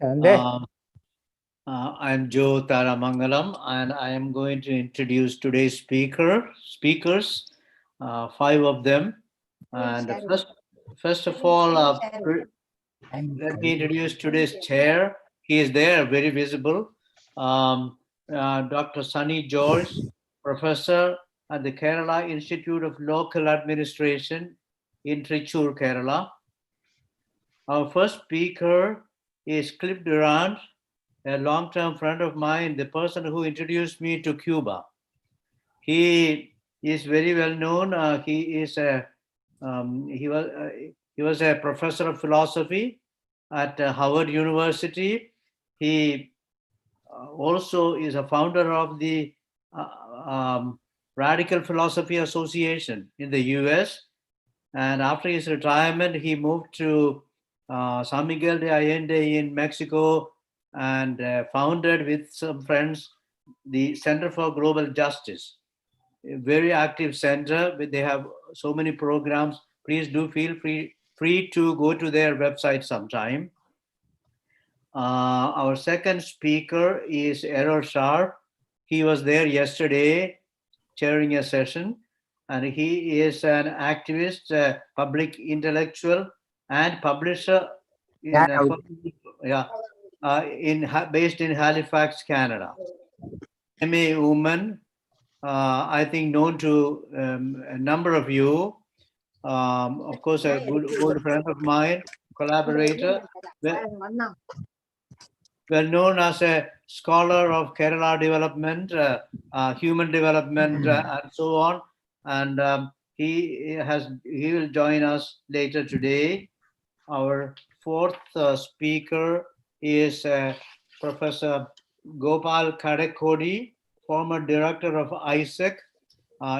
I'm Joe Taramangalam, and I am going to introduce today's speakers, five of them. And first of all, let me introduce today's chair. He is there, very visible. Dr. Sunny George, professor at the Kerala Institute of Local Administration in Trichur, Kerala. Our first speaker is Cliff Durant, a long-term friend of mine, the person who introduced me to Cuba. He is very well known. He was a professor of philosophy at Howard University. He also is a founder of the Radical Philosophy Association in the US. And after his retirement, he moved to San Miguel de Allende in Mexico and founded with some friends the Center for Global Justice, a very active center. They have so many programs. Please do feel free to go to their website sometime. Our second speaker is Errol Sharp. He was there yesterday chairing a session, and he is an activist, public intellectual, and publisher based in Halifax, Canada. M.A. Uman, I think known to a number of you. Of course, a good friend of mine, collaborator, well known as a scholar of Kerala development, human development, and so on. And he will join us later today. Our fourth speaker is Professor Gopal Kadekodi, former director of ISEC,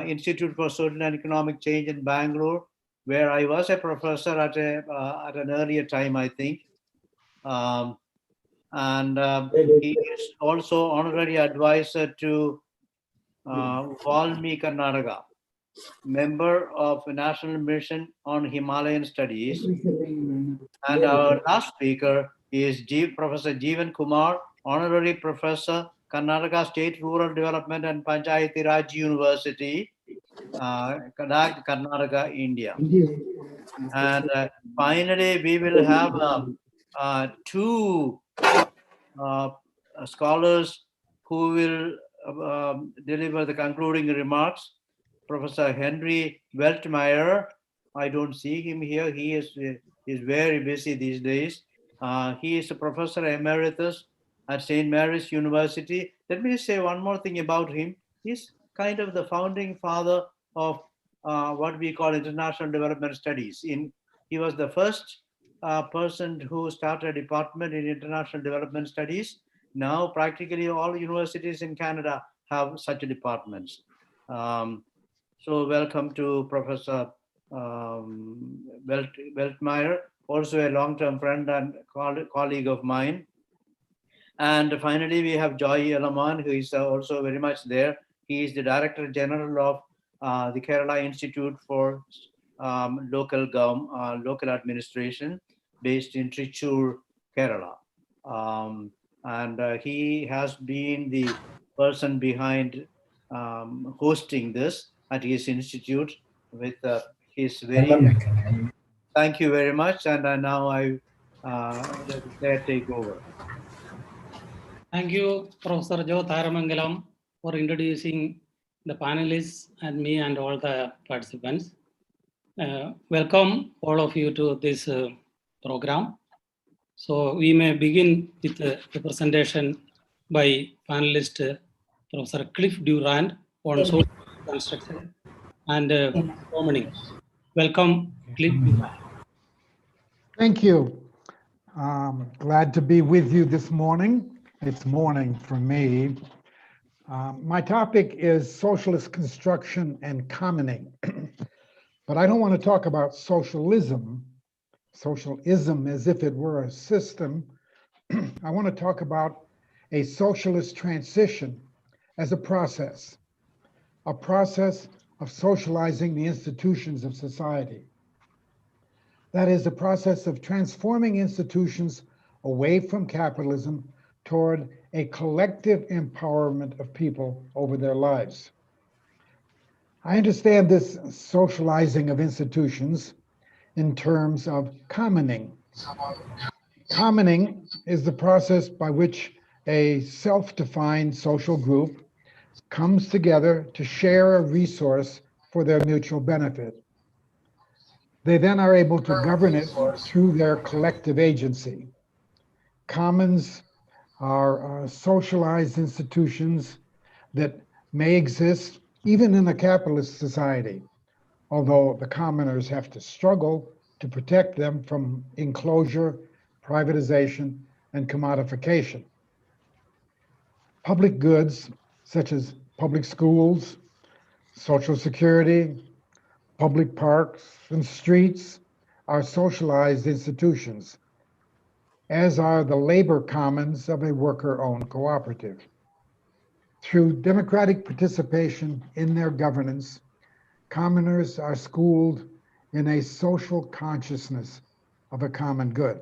Institute for Social and Economic Change in Bangalore, where I was a professor at an earlier time, I think. He is also honorary advisor to Valmi Karnataka, member of National Mission on Himalayan Studies. And our last speaker is Professor Jeevan Kumar, honorary professor, Karnataka State Rural Development and Panchayati Raj University, Karnataka, India. And finally, we will have two scholars who will deliver the concluding remarks. Professor Henry Weltmeyer, I don't see him here. He is very busy these days. He is a professor emeritus at St. Mary's University. Let me say one more thing about him. He's kind of the founding father of what we call international development studies. He was the first person who started a department in international development studies. Now, practically all universities in Canada have such departments. So welcome to Professor Weltmeyer, also a long-term friend and colleague of mine. And finally, we have Joy Elaman, who is also very much there. He is the Director General of the Kerala Institute for Local Administration, based in Trichur, Kerala. And he has been the person behind hosting this at his institute with his very... Thank you very much. And now I let Claire take over. Thank you, Professor Joe Tharamangalam, for introducing the panelists and me and all the participants. Welcome all of you to this program. So we may begin with the presentation by panelist Professor Cliff Durant on social construction and harmony. Welcome, Cliff Durant. Thank you. Glad to be with you this morning. It's morning for me. My topic is socialist construction and commoning. But I don't want to talk about socialism as if it were a system. I want to talk about a socialist transition as a process of socializing the institutions of society. That is a process of transforming institutions away from capitalism toward a collective empowerment of people over their lives. I understand this socializing of institutions in terms of commoning. Commoning is the process by which a self-defined social group comes together to share a resource for their mutual benefit. They then are able to govern it through their collective agency. Commons are socialized institutions that may exist even in a capitalist society, although the commoners have to struggle to protect them from enclosure, privatization, and commodification. Public goods, such as public schools, Social Security, public parks, and streets, are socialized institutions, as are the labor commons of a worker-owned cooperative. Through democratic participation in their governance, commoners are schooled in a social consciousness of a common good.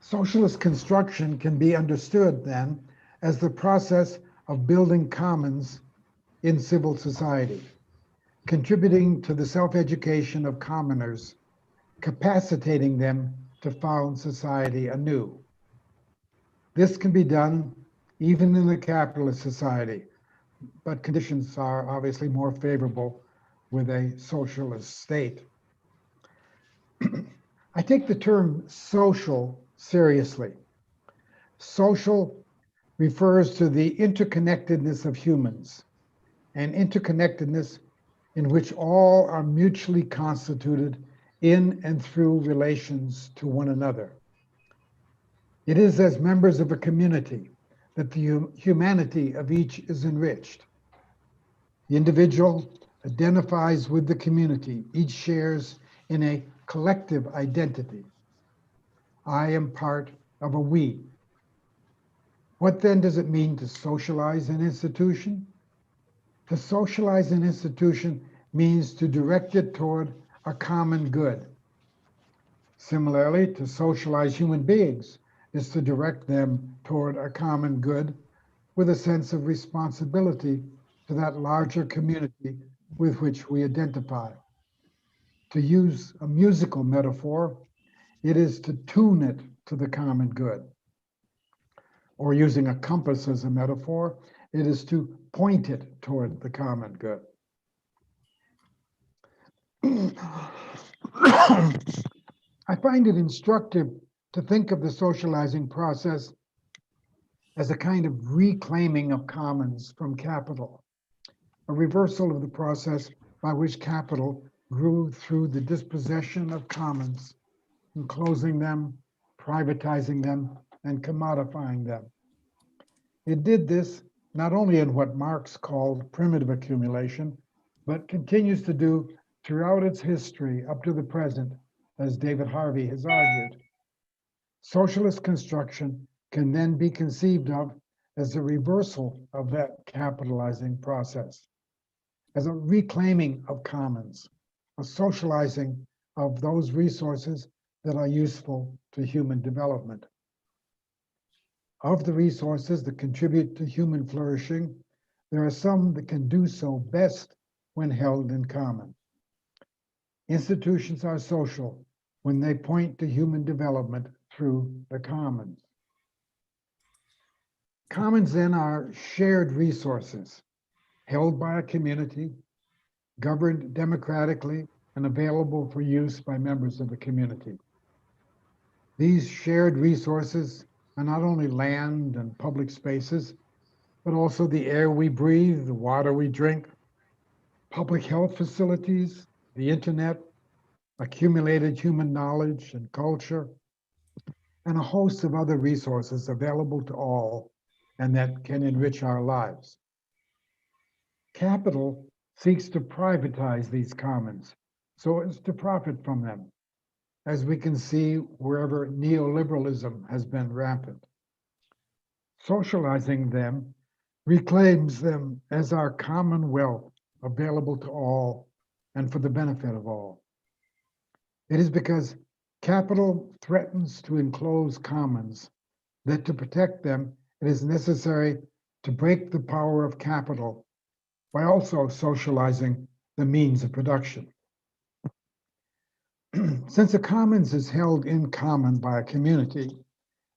Socialist construction can be understood then as the process of building commons in civil society, contributing to the self-education of commoners, capacitating them to found society anew. This can be done even in a capitalist society, but conditions are obviously more favorable with a socialist state. I take the term social seriously. Social refers to the interconnectedness of humans, an interconnectedness in which all are mutually constituted in and through relations to one another. It is as members of a community that the humanity of each is enriched. The individual identifies with the community. Each shares in a collective identity. I am part of a we. What then does it mean to socialize an institution? To socialize an institution means to direct it toward a common good. Similarly, to socialize human beings is to direct them toward a common good with a sense of responsibility to that larger community with which we identify. To use a musical metaphor, it is to tune it to the common good. Or using a compass as a metaphor, it is to point it toward the common good. I find it instructive to think of the socializing process as a kind of reclaiming of commons from capital, a reversal of the process by which capital grew through the dispossession of commons, enclosing them, privatizing them, and commodifying them. It did this not only in what Marx called primitive accumulation, but continues to do throughout its history up to the present, as David Harvey has argued. Socialist construction can then be conceived of as a reversal of that capitalizing process, as a reclaiming of commons, a socializing of those resources that are useful to human development. Of the resources that contribute to human flourishing, there are some that can do so best when held in common. Institutions are social when they point to human development through the commons. Commons then are shared resources held by a community, governed democratically, and available for use by members of the community. These shared resources are not only land and public spaces, but also the air we breathe, the water we drink, public health facilities, the internet, accumulated human knowledge and culture, and a host of other resources available to all and that can enrich our lives. Capital seeks to privatize these commons so as to profit from them, as we can see wherever neoliberalism has been rampant. Socializing them reclaims them as our common wealth available to all and for the benefit of all. It is because Capital threatens to enclose commons, that to protect them, it is necessary to break the power of capital by also socializing the means of production. Since a commons is held in common by a community,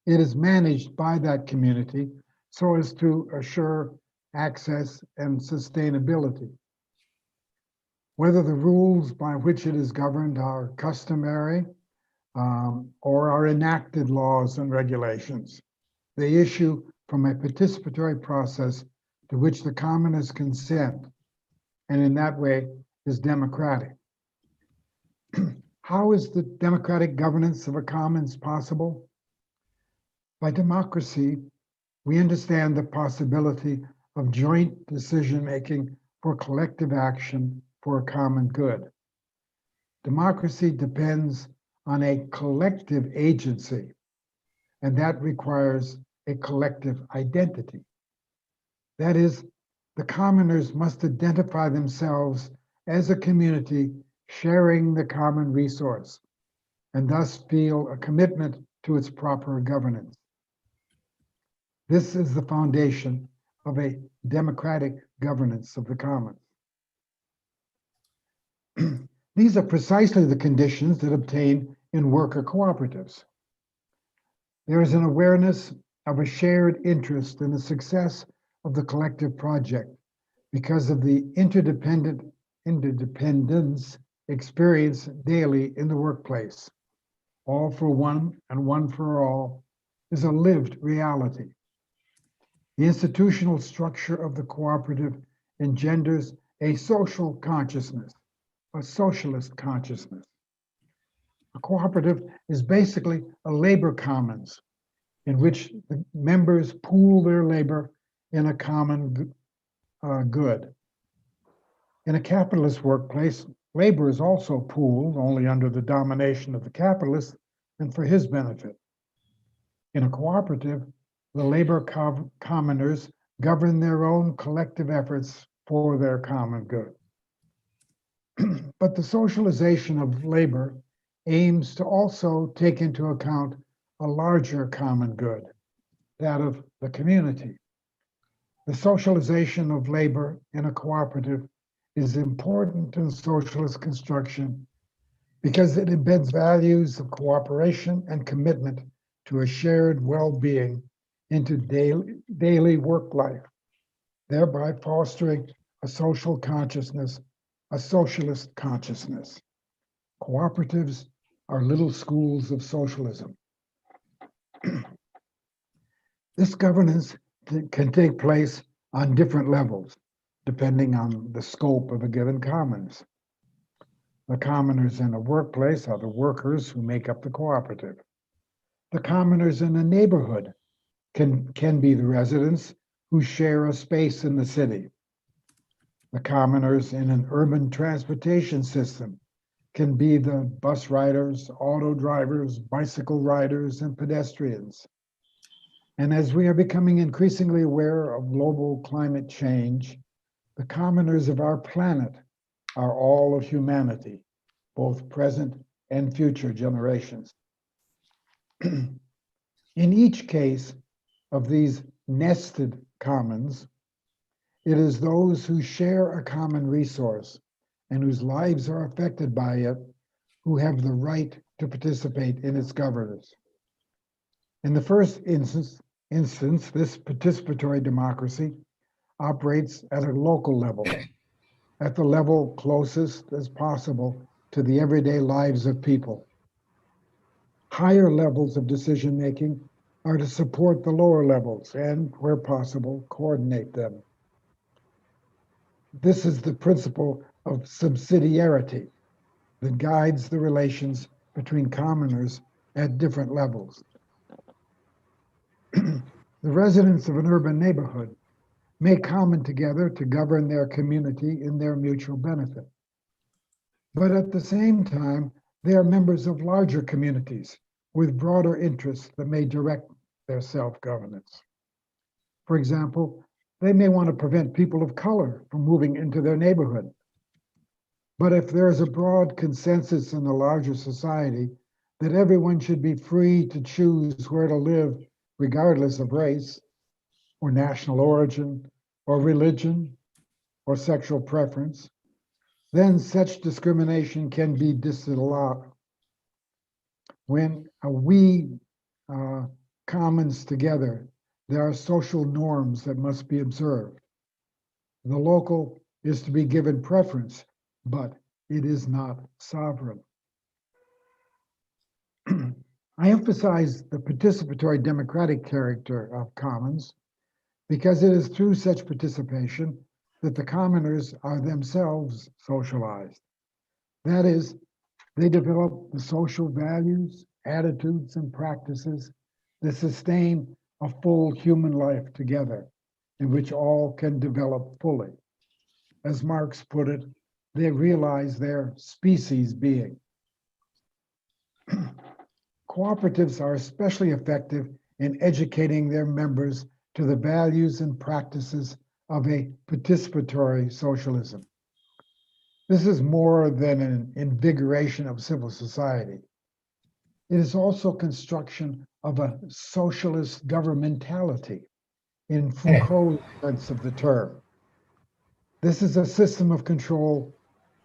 it is managed by that community so as to assure access and sustainability. Whether the rules by which it is governed are customary or are enacted laws and regulations, they issue from a participatory process to which the commoners consent, and in that way is democratic. How is the democratic governance of a commons possible? By democracy, we understand the possibility of joint decision-making for collective action for a common good. Democracy depends on a collective agency, and that requires a collective identity. That is, the commoners must identify themselves as a community sharing the common resource, and thus feel a commitment to its proper governance. This is the foundation of a democratic governance of the commons. These are precisely the conditions that obtain in worker cooperatives. There is an awareness of a shared interest in the success of the collective project because of the interdependence experienced daily in the workplace. All for one and one for all is a lived reality. The institutional structure of the cooperative engenders a social consciousness, a socialist consciousness. A cooperative is basically a labor commons in which the members pool their labor in a common good. In a capitalist workplace, labor is also pooled only under the domination of the capitalist and for his benefit. In a cooperative, the labor commoners govern their own collective efforts for their common good. But the socialization of labor aims to also take into account a larger common good, that of the community. The socialization of labor in a cooperative is important in socialist construction because it embeds values of cooperation and commitment to a shared well-being into daily work life, thereby fostering a social consciousness, a socialist consciousness. Cooperatives are little schools of socialism. This governance can take place on different levels, depending on the scope of a given commons. The commoners in a workplace are the workers who make up the cooperative. The commoners in a neighborhood can be the residents who share a space in the city. The commoners in an urban transportation system can be the bus riders, auto drivers, bicycle riders, and pedestrians. And as we are becoming increasingly aware of global climate change, the commoners of our planet are all of humanity, both present and future generations. In each case of these nested commons, it is those who share a common resource and whose lives are affected by it who have the right to participate in its governance. In the first instance, this participatory democracy operates at a local level, at the level closest as possible to the everyday lives of people. Higher levels of decision-making are to support the lower levels and, where possible, coordinate them. This is the principle of subsidiarity that guides the relations between commoners at different levels. The residents of an urban neighborhood may common together to govern their community in their mutual benefit. But at the same time, they are members of larger communities with broader interests that may direct their self-governance. For example, they may want to prevent people of color from moving into their neighborhood. But if there is a broad consensus in the larger society that everyone should be free to choose where to live regardless of race or national origin or religion or sexual preference, then such discrimination can be disallowed. When we commons together, there are social norms that must be observed. The local is to be given preference, but it is not sovereign. I emphasize the participatory democratic character of commons because it is through such participation that the commoners are themselves socialized. That is, they develop the social values, attitudes, and practices that sustain a full human life together, in which all can develop fully. As Marx put it, they realize their species being. Cooperatives are especially effective in educating their members to the values and practices of a participatory socialism. This is more than an invigoration of civil society. It is also construction of a socialist governmentality in Foucault's sense of the term. This is a system of control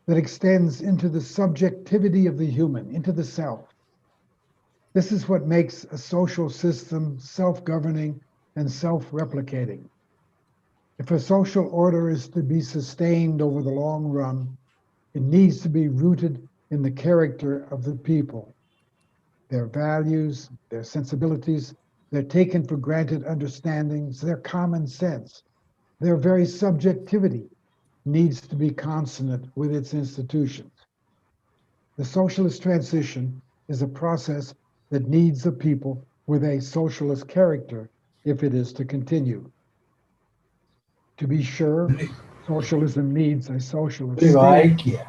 that extends into the subjectivity of the human, into the self. This is what makes a social system self-governing and self-replicating. If a social order is to be sustained over the long run, it needs to be rooted in the character of the people, their values, their sensibilities, their taken for granted understandings, their common sense, their very subjectivity needs to be consonant with its institutions. The socialist transition is a process that needs the people with a socialist character if it is to continue. To be sure, socialism needs a socialist state,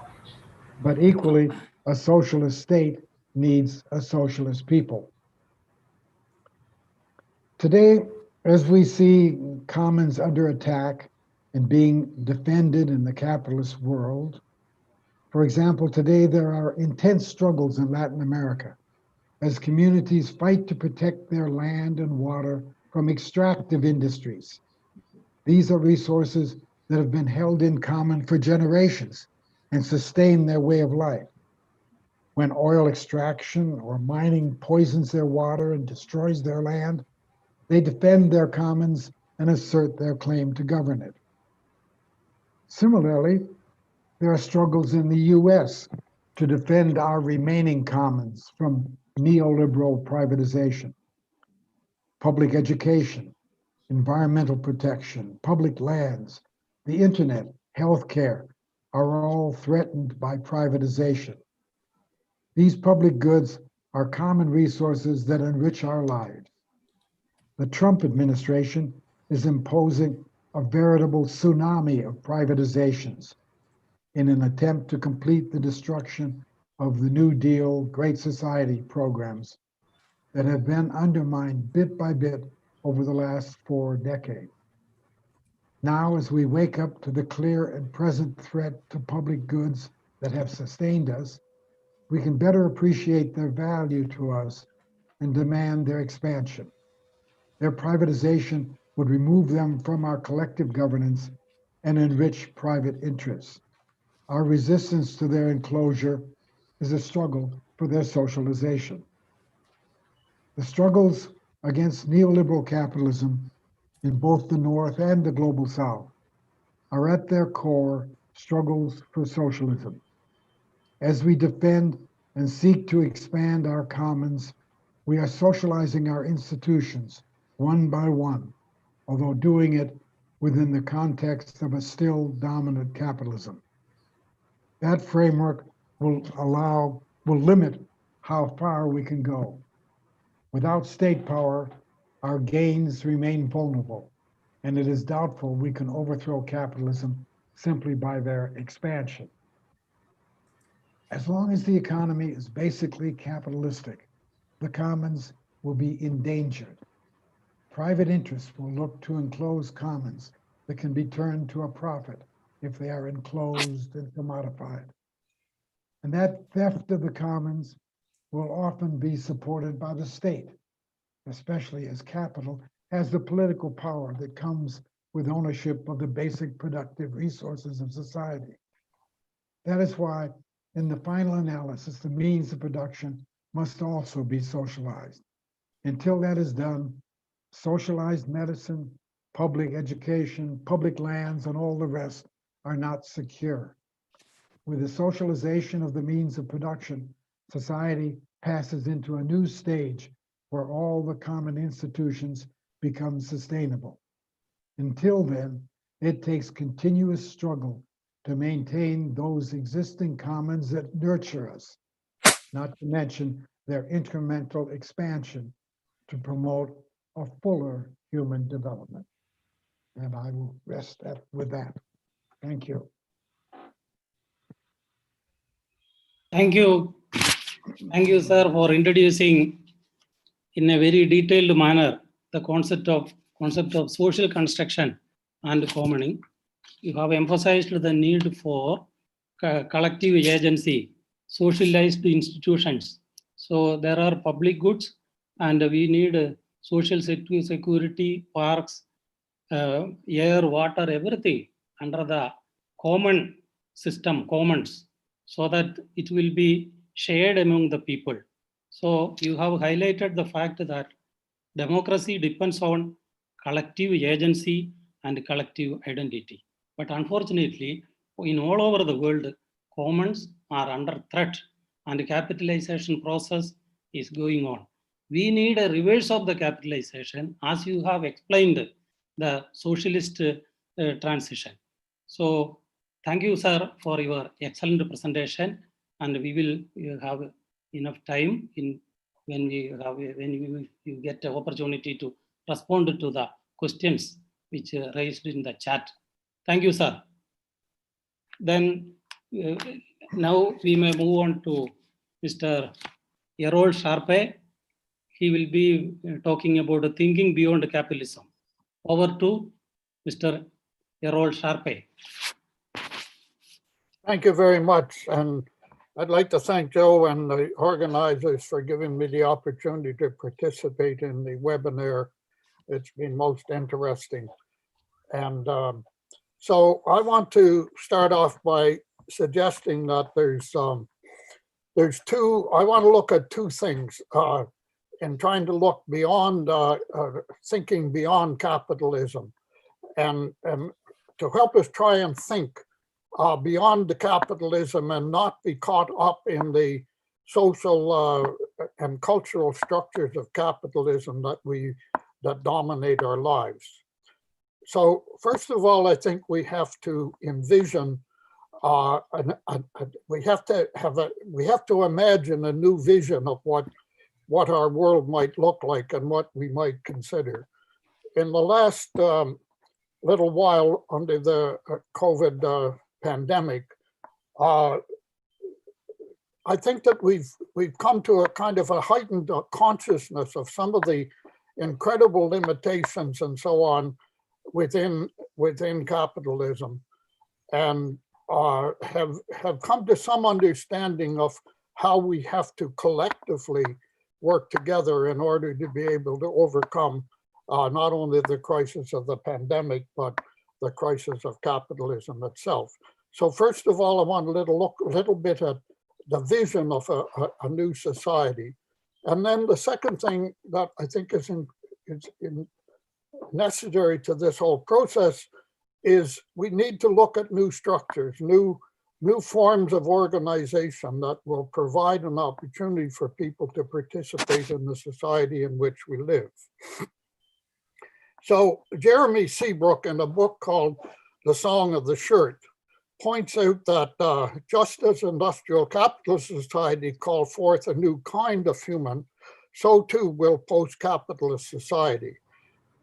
but equally, a socialist state needs a socialist people. Today, as we see commons under attack and being defended in the capitalist world, for example, today there are intense struggles in Latin America as communities fight to protect their land and water from extractive industries. These are resources that have been held in common for generations and sustain their way of life. When oil extraction or mining poisons their water and destroys their land, they defend their commons and assert their claim to govern it. Similarly, there are struggles in the US to defend our remaining commons from neoliberal privatization. Public education, environmental protection, public lands, the internet, healthcare are all threatened by privatization. These public goods are common resources that enrich our lives. The Trump administration is imposing a veritable tsunami of privatizations in an attempt to complete the destruction of the New Deal, Great Society programs that have been undermined bit by bit over the last 4 decades. Now, as we wake up to the clear and present threat to public goods that have sustained us, we can better appreciate their value to us and demand their expansion. Their privatization would remove them from our collective governance and enrich private interests. Our resistance to their enclosure is a struggle for their socialization. The struggles against neoliberal capitalism in both the North and the Global South are at their core struggles for socialism. As we defend and seek to expand our commons, we are socializing our institutions one by one, although doing it within the context of a still dominant capitalism. That framework will limit how far we can go. Without state power, our gains remain vulnerable, and it is doubtful we can overthrow capitalism simply by their expansion. As long as the economy is basically capitalistic, the commons will be endangered. Private interests will look to enclose commons that can be turned to a profit if they are enclosed and commodified. And that theft of the commons will often be supported by the state, especially as capital has the political power that comes with ownership of the basic productive resources of society. That is why, in the final analysis, the means of production must also be socialized. Until that is done, socialized medicine, public education, public lands, and all the rest are not secure. With the socialization of the means of production, society passes into a new stage where all the common institutions become sustainable. Until then, it takes continuous struggle to maintain those existing commons that nurture us, not to mention their incremental expansion to promote a fuller human development. And I will rest with that. Thank you. Thank you. Thank you, sir, for introducing in a very detailed manner the concept of social construction and commoning. You have emphasized the need for collective agency, socialized institutions. So there are public goods, and we need social security, parks, air, water, everything under the common system, commons, so that it will be shared among the people. So you have highlighted the fact that democracy depends on collective agency and collective identity. But unfortunately, in all over the world, commons are under threat and the capitalization process is going on. We need a reverse of the capitalization, as you have explained, the socialist transition. So thank you, sir, for your excellent presentation, and we will have enough time when you get the opportunity to respond to the questions which raised in the chat. Thank you, sir. Then now we may move on to Mr. Errol Sharpe. He will be talking about thinking beyond capitalism. Over to Mr. Errol Sharpe. Thank you very much. And I'd like to thank Joe and the organizers for giving me the opportunity to participate in the webinar. It's been most interesting. And so I want to start off by suggesting that there's two, I want to look at two things in trying to look beyond, thinking beyond capitalism, and to help us try and think beyond the capitalism and not be caught up in the social and cultural structures of capitalism that dominate our lives. So first of all, I think we have to envision, we have to imagine a new vision of what our world might look like and what we might consider. In the last little while under the COVID pandemic, I think that we've come to a kind of a heightened consciousness of some of the incredible limitations and so on within capitalism, and have come to some understanding of how we have to collectively work together in order to be able to overcome not only the crisis of the pandemic, but the crisis of capitalism itself. So first of all, I want to look a little bit at the vision of a new society. And then the second thing that I think is necessary to this whole process is we need to look at new structures, new forms of organization that will provide an opportunity for people to participate in the society in which we live. So Jeremy Seabrook, in a book called The Song of the Shirt, points out that just as industrial capitalist society called forth a new kind of human, so too will post-capitalist society.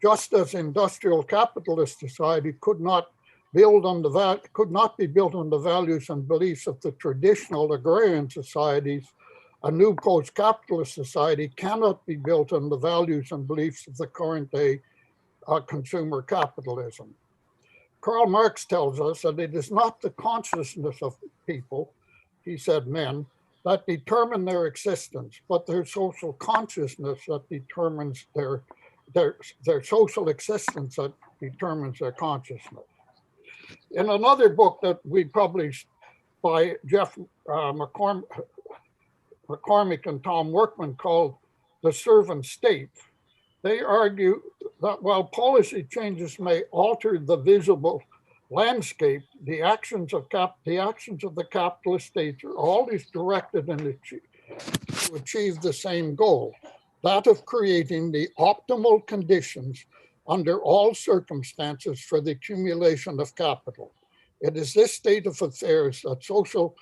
Just as industrial capitalist society could not be built on the values and beliefs of the traditional agrarian societies, a new post-capitalist society cannot be built on the values and beliefs of the current day consumer capitalism. Karl Marx tells us that it is not the consciousness of people, he said men, that determine their existence, but their social consciousness that determines their social existence that determines their consciousness. In another book that we published by Jeff McCormick and Tom Workman called The Servant State, they argue that while policy changes may alter the visible landscape, the actions of the capitalist states are always directed to achieve the same goal, that of creating the optimal conditions under all circumstances for the accumulation of capital. It is this state of affairs, that social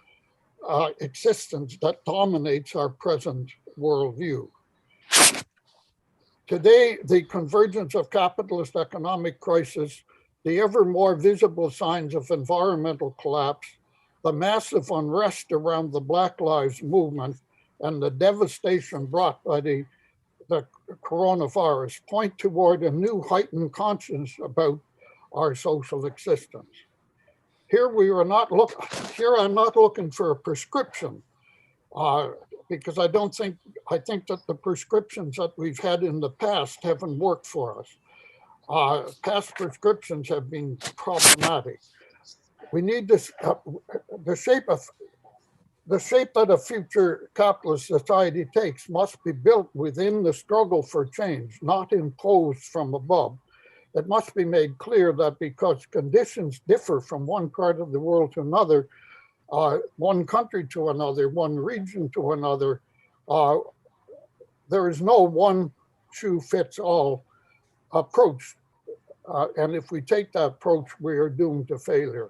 existence, that dominates our present worldview. Today, the convergence of capitalist economic crisis, the ever more visible signs of environmental collapse, the massive unrest around the Black Lives Movement, and the devastation brought by the coronavirus point toward a new heightened conscience about our social existence. Here I'm not looking for a prescription, because I think that the prescriptions that we've had in the past haven't worked for us. Past prescriptions have been problematic. We need this, the shape that a future capitalist society takes must be built within the struggle for change, not imposed from above. It must be made clear that because conditions differ from one part of the world to another, one country to another, one region to another, there is no one shoe fits all approach. And if we take that approach, we are doomed to failure.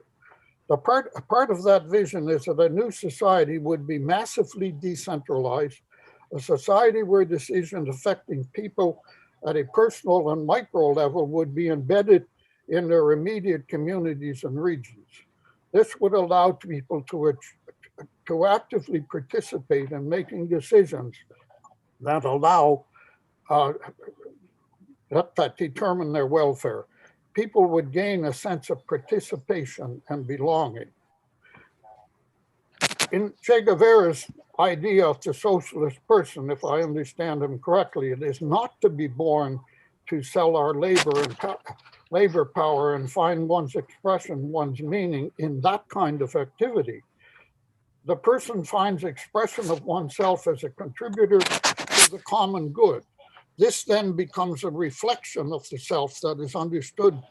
A part of that vision is that a new society would be massively decentralized, a society where decisions affecting people at a personal and micro level would be embedded in their immediate communities and regions. This would allow people to actively participate in making decisions that allow, that determine their welfare. People would gain a sense of participation and belonging. In Che Guevara's idea of the socialist person, if I understand him correctly, it is not to be born to sell our labor power and find one's expression, one's meaning in that kind of activity. The person finds expression of oneself as a contributor to the common good. This then becomes a reflection of the self that is understood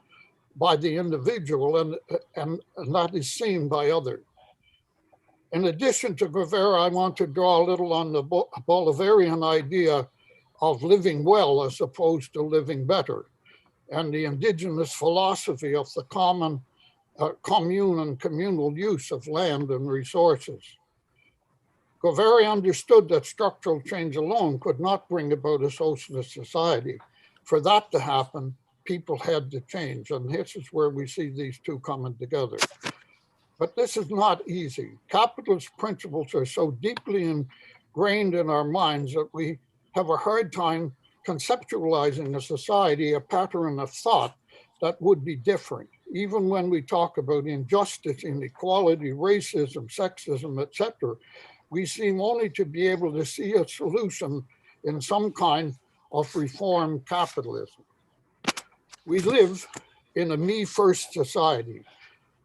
by the individual and that is seen by others. In addition to Guevara, I want to draw a little on the Bolivarian idea of living well as opposed to living better, and the indigenous philosophy of the commune and communal use of land and resources. Guevara understood that structural change alone could not bring about a socialist society. For that to happen, people had to change, and this is where we see these two coming together. But this is not easy. Capitalist principles are so deeply ingrained in our minds that we have a hard time conceptualizing a society, a pattern of thought that would be different. Even when we talk about injustice, inequality, racism, sexism, etc., we seem only to be able to see a solution in some kind of reformed capitalism. We live in a me-first society.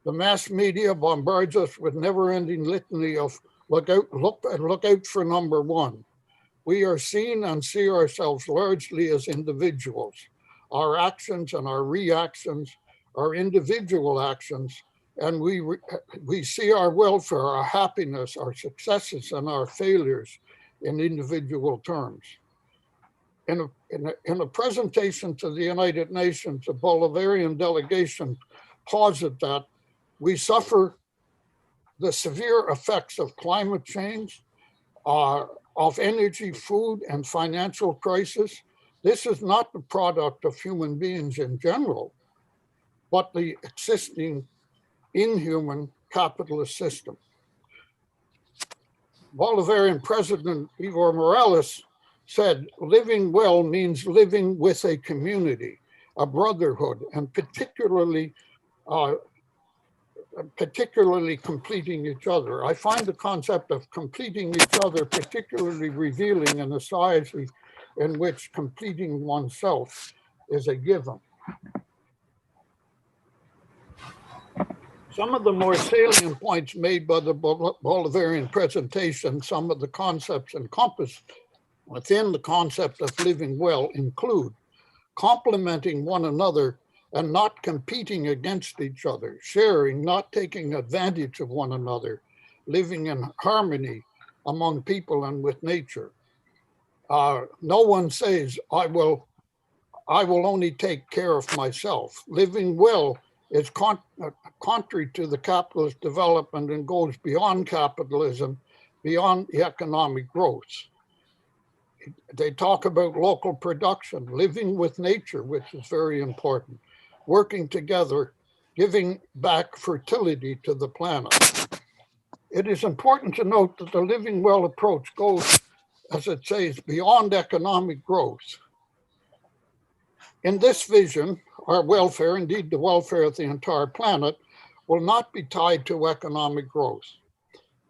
The mass media bombards us with never-ending litany of look out for number one. We are seen and see ourselves largely as individuals. Our actions and our reactions are individual actions, and we see our welfare, our happiness, our successes, and our failures in individual terms. In a presentation to the United Nations, the Bolivarian delegation posited that we suffer the severe effects of climate change, of energy, food, and financial crisis. This is not the product of human beings in general, but the existing inhuman capitalist system. Bolivarian President Evo Morales said, living well means living with a community, a brotherhood, and particularly particularly completing each other. I find the concept of completing each other particularly revealing in a society in which completing oneself is a given. Some of the more salient points made by the Bolivarian presentation, some of the concepts encompassed within the concept of living well include complementing one another and not competing against each other, sharing, not taking advantage of one another, living in harmony among people and with nature. No one says, I will only take care of myself. Living well is contrary to the capitalist development and goes beyond capitalism, beyond the economic growth. They talk about local production, living with nature, which is very important, working together, giving back fertility to the planet. It is important to note that the living well approach goes, as it says, beyond economic growth. In this vision, our welfare, indeed the welfare of the entire planet, will not be tied to economic growth,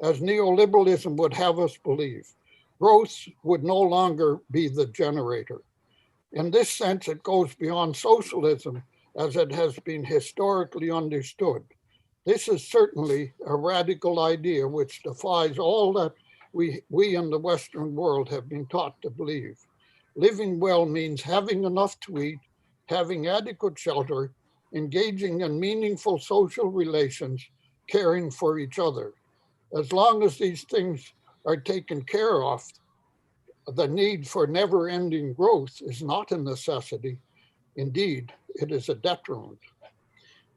as neoliberalism would have us believe. Growth would no longer be the generator. In this sense, it goes beyond socialism as it has been historically understood. This is certainly a radical idea which defies all that we in the Western world have been taught to believe. Living well means having enough to eat, having adequate shelter, engaging in meaningful social relations, caring for each other. As long as these things are taken care of, the need for never-ending growth is not a necessity. Indeed, it is a detriment.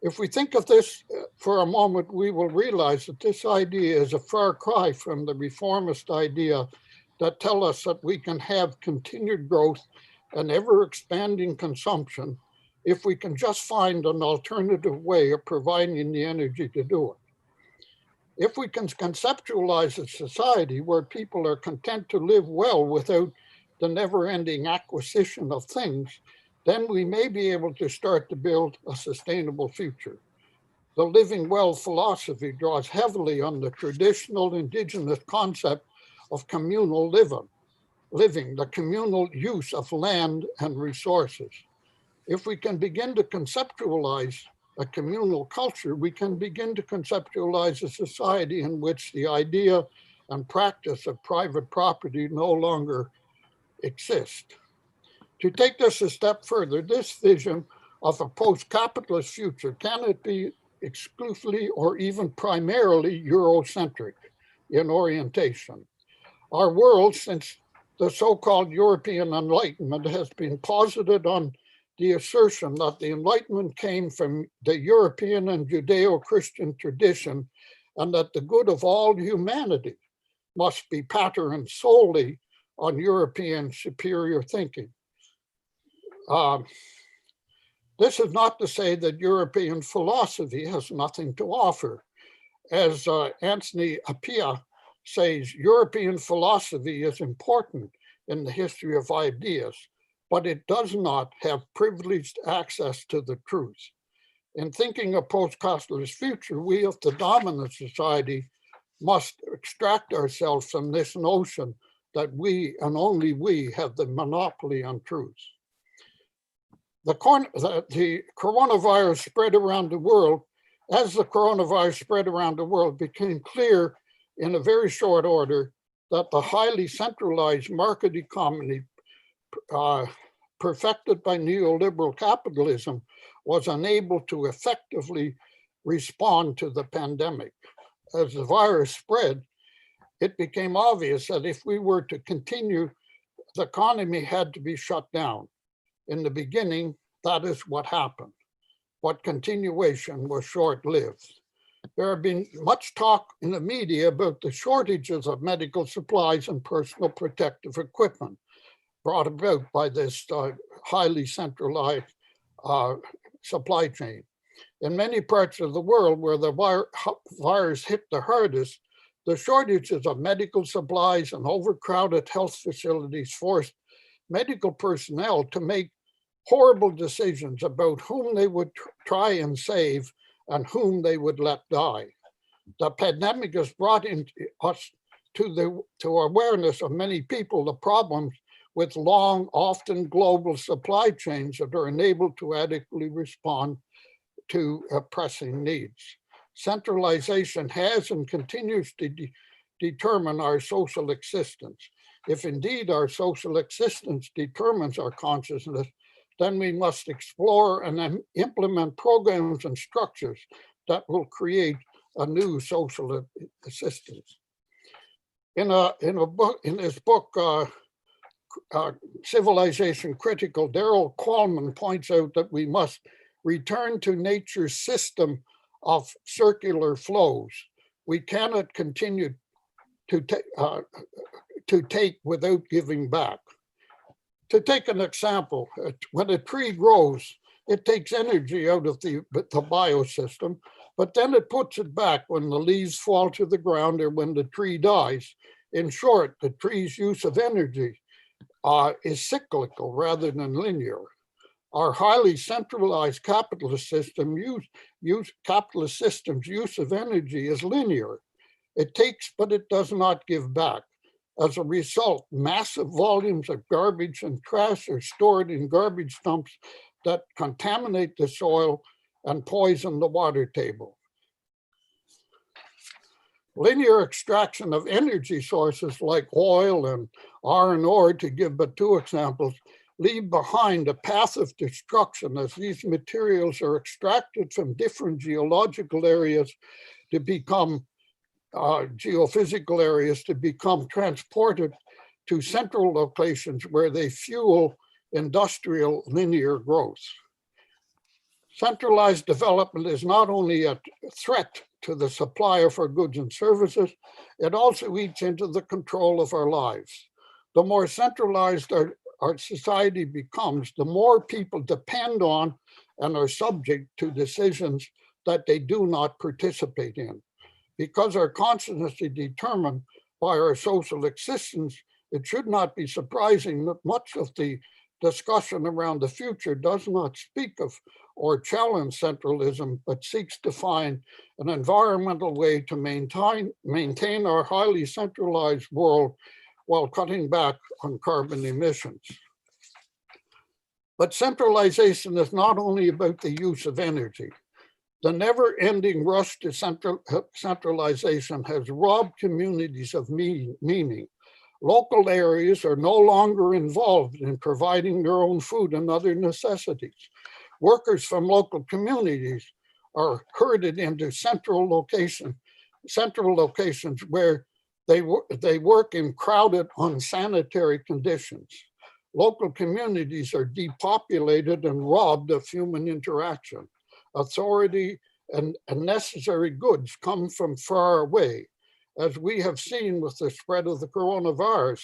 If we think of this for a moment, we will realize that this idea is a far cry from the reformist idea that tell us that we can have continued growth and ever-expanding consumption if we can just find an alternative way of providing the energy to do it. If we can conceptualize a society where people are content to live well without the never-ending acquisition of things, then we may be able to start to build a sustainable future. The living well philosophy draws heavily on the traditional indigenous concept of communal living, the communal use of land and resources. If we can begin to conceptualize a communal culture, we can begin to conceptualize a society in which the idea and practice of private property no longer exist. To take this a step further, this vision of a post-capitalist future, can it be exclusively or even primarily Eurocentric in orientation? Our world, since the so-called European Enlightenment, has been posited on the assertion that the Enlightenment came from the European and Judeo-Christian tradition, and that the good of all humanity must be patterned solely on European superior thinking. This is not to say that European philosophy has nothing to offer. As Anthony Appiah says, European philosophy is important in the history of ideas, but it does not have privileged access to the truth. In thinking of post-capitalist future, we of the dominant society must extract ourselves from this notion that we and only we have the monopoly on truth. The coronavirus spread around the world. As the coronavirus spread around the world, it became clear in a very short order that the highly centralized market economy perfected by neoliberal capitalism was unable to effectively respond to the pandemic. As the virus spread, it became obvious that if we were to continue, the economy had to be shut down. In the beginning, that is what happened, but continuation was short-lived. There have been much talk in the media about the shortages of medical supplies and personal protective equipment brought about by this highly centralized supply chain. In many parts of the world where the virus hit the hardest, the shortages of medical supplies and overcrowded health facilities forced medical personnel to make horrible decisions about whom they would try and save and whom they would let die. The pandemic has brought us to awareness of many people the problems with long, often global supply chains that are unable to adequately respond to pressing needs. Centralization has and continues to determine our social existence. If indeed our social existence determines our consciousness, then we must explore and implement programs and structures that will create a new social assistance. In his book, Civilization Critical, Daryl Qualman points out that we must return to nature's system of circular flows. We cannot continue to take without giving back. To take an example, when a tree grows, it takes energy out of the biosystem, but then it puts it back when the leaves fall to the ground or when the tree dies. In short, the tree's use of energy is cyclical rather than linear. Our highly centralized capitalist system's use of energy is linear. It takes, but it does not give back. As a result, massive volumes of garbage and trash are stored in garbage dumps that contaminate the soil and poison the water table. Linear extraction of energy sources like oil and iron ore, to give but two examples, leave behind a path of destruction as these materials are extracted from different geological areas to become geophysical areas, to become transported to central locations where they fuel industrial linear growth. Centralized development is not only a threat to the supply of our goods and services, it also eats into the control of our lives. The more centralized our society becomes, the more people depend on and are subject to decisions that they do not participate in. Because our consciousness is determined by our social existence, it should not be surprising that much of the discussion around the future does not speak of or challenge centralism, but seeks to find an environmental way to maintain our highly centralized world while cutting back on carbon emissions. But centralization is not only about the use of energy. The never-ending rush to centralization has robbed communities of meaning. Local areas are no longer involved in providing their own food and other necessities. Workers from local communities are herded into central locations where they work in crowded, unsanitary conditions. Local communities are depopulated and robbed of human interaction. Authority and necessary goods come from far away. As we have seen with the spread of the coronavirus,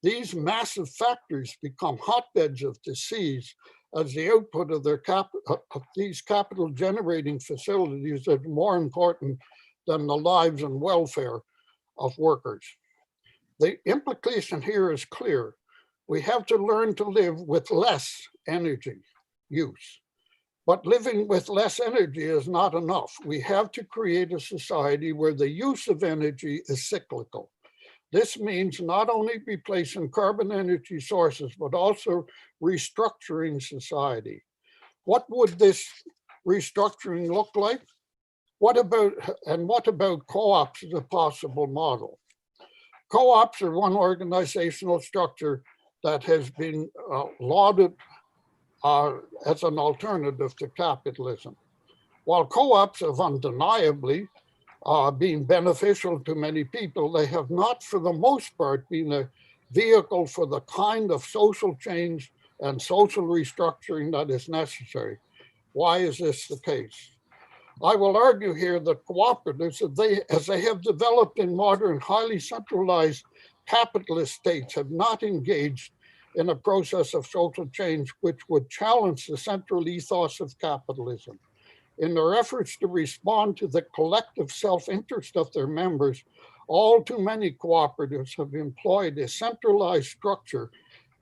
these massive factories become hotbeds of disease as the output of these capital generating facilities is more important than the lives and welfare of workers. The implication here is clear. We have to learn to live with less energy use. But living with less energy is not enough. We have to create a society where the use of energy is cyclical. This means not only replacing carbon energy sources, but also restructuring society. What would this restructuring look like? What about co-ops as a possible model? Co-ops are one organizational structure that has been lauded as an alternative to capitalism. While co-ops have undeniably been beneficial to many people, they have not, for the most part, been a vehicle for the kind of social change and social restructuring that is necessary. Why is this the case? I will argue here that cooperatives, as they have developed in modern, highly centralized capitalist states, have not engaged in a process of social change which would challenge the central ethos of capitalism. In their efforts to respond to the collective self-interest of their members, all too many cooperatives have employed a centralized structure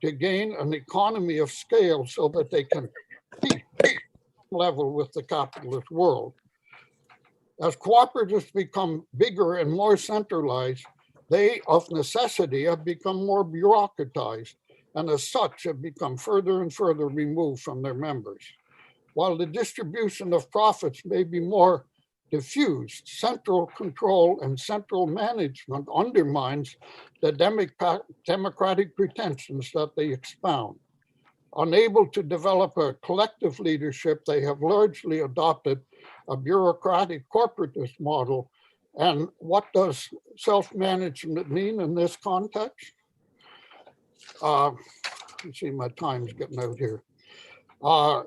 to gain an economy of scale so that they can compete level with the capitalist world. As cooperatives become bigger and more centralized, they, of necessity, have become more bureaucratized, and as such have become further and further removed from their members. While the distribution of profits may be more diffused, central control and central management undermines the democratic pretensions that they expound. Unable to develop a collective leadership, they have largely adopted a bureaucratic corporatist model. And what does self-management mean in this context? You see my time's getting out here. I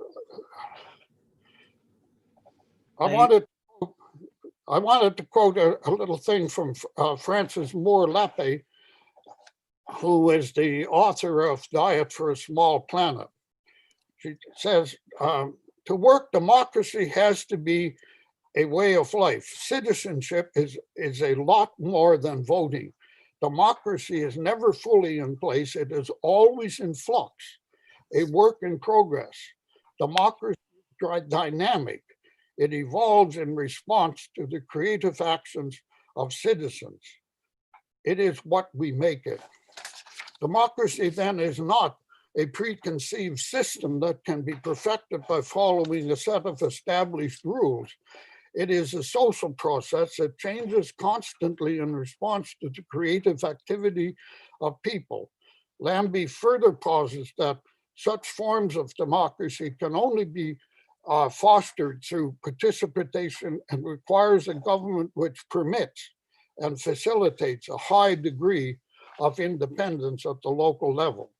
wanted to quote a little thing from Frances Moore Lappe, who is the author of Diet for a Small Planet. She says, to work, democracy has to be a way of life. Citizenship is a lot more than voting. Democracy is never fully in place. It is always in flux, a work in progress. Democracy is dynamic. It evolves in response to the creative actions of citizens. It is what we make it. Democracy then is not a preconceived system that can be perfected by following a set of established rules. It is a social process that changes constantly in response to the creative activity of people. Lambie further posits that such forms of democracy can only be fostered through participation and requires a government which permits and facilitates a high degree of independence at the local level.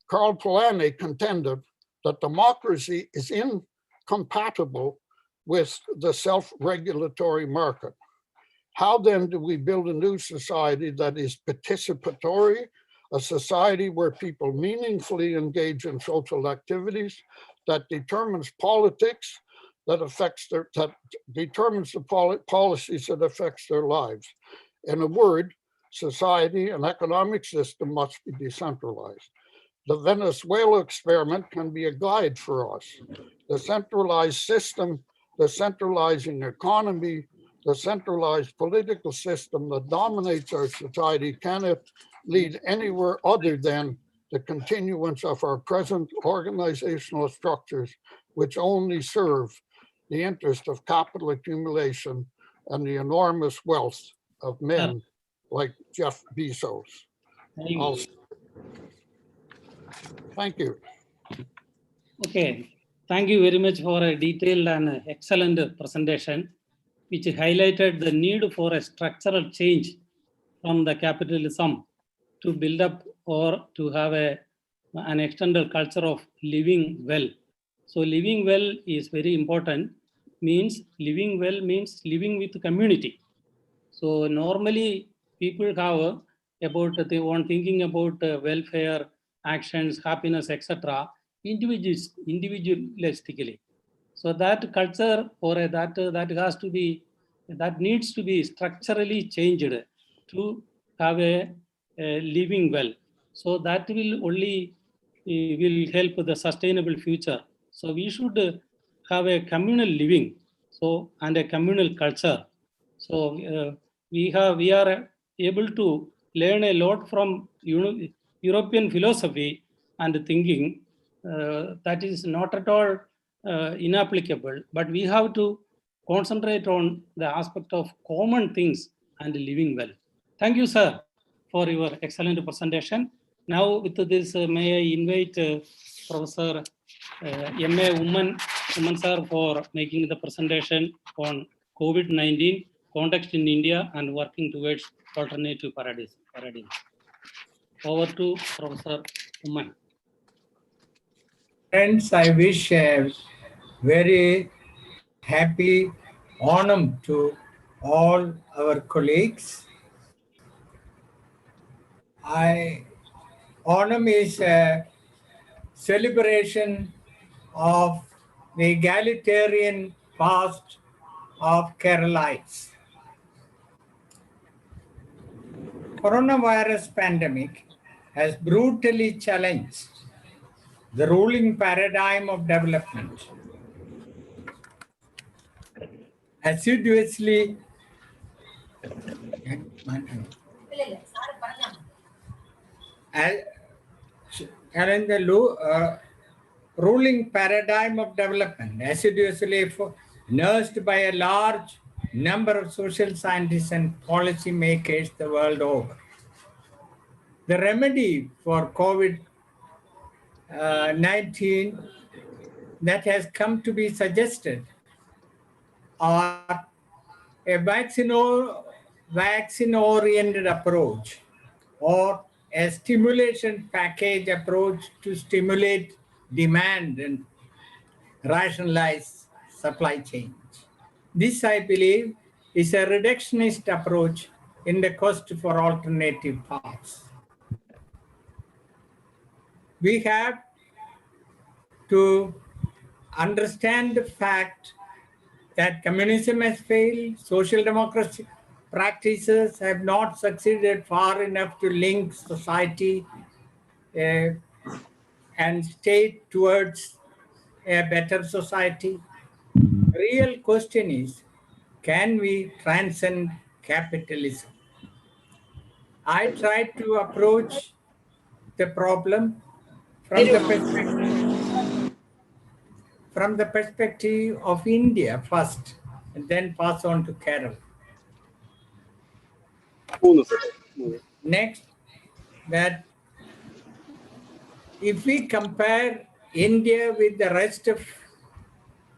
Karl Polanyi contended that democracy is incompatible with the self-regulatory market. How then do we build a new society that is participatory, a society where people meaningfully engage in social activities, that determines politics, that determines the policies that affects their lives? In a word, society and economic system must be decentralized. The Venezuela experiment can be a guide for us. The centralized system, the centralizing economy, the centralized political system that dominates our society cannot lead anywhere other than the continuance of our present organizational structures, which only serve the interest of capital accumulation and the enormous wealth of men like Jeff Bezos. Thank you. Okay, thank you very much for a detailed and excellent presentation, which highlighted the need for a structural change from the capitalism to build up or to have an extended culture of living well. So living well is very important. Means living well means living with community. So normally people have thinking about welfare, actions, happiness, etc. individualistically. So that culture or that needs to be structurally changed to have a living well. So that will only will help the sustainable future. So we should have a communal living, so and a communal culture. So we are able to learn a lot from European philosophy and thinking. That is not at all inapplicable, but we have to concentrate on the aspect of common things and living well. Thank you, sir, for your excellent presentation. Now with this, may I invite Professor M.A. Umman sir for making the presentation on COVID-19 context in India and working towards alternative paradigms. Over to Professor Umman. Friends, I wish a very happy Onam to all our colleagues. Onam is a celebration of the egalitarian past of Keralites. Coronavirus pandemic has brutally challenged the ruling paradigm of development assiduously and the ruling paradigm of development, assiduously nursed by a large number of social scientists and policy makers the world over. The remedy for COVID-19 that has come to be suggested are a vaccine-oriented approach or a stimulation package approach to stimulate demand and rationalize supply chains. This, I believe, is a reductionist approach in the quest for alternative paths. We have to understand the fact that communism has failed, social democracy practices have not succeeded far enough to link society and state towards a better society. The real question is, can we transcend capitalism? I tried to approach the problem from the perspective of India first, and then pass on to Carol. Next, that if we compare India with the rest of,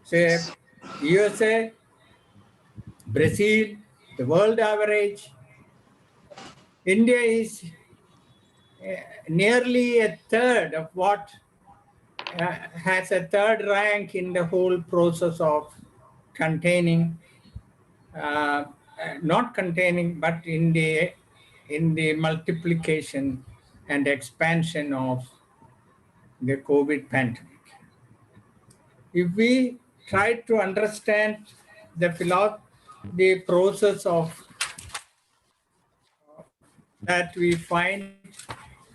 say, USA, Brazil, the world average, India is nearly a third of what has a third rank in the whole process of containing, not containing, but in the multiplication and expansion of the COVID pandemic. If we try to understand the process of that we find,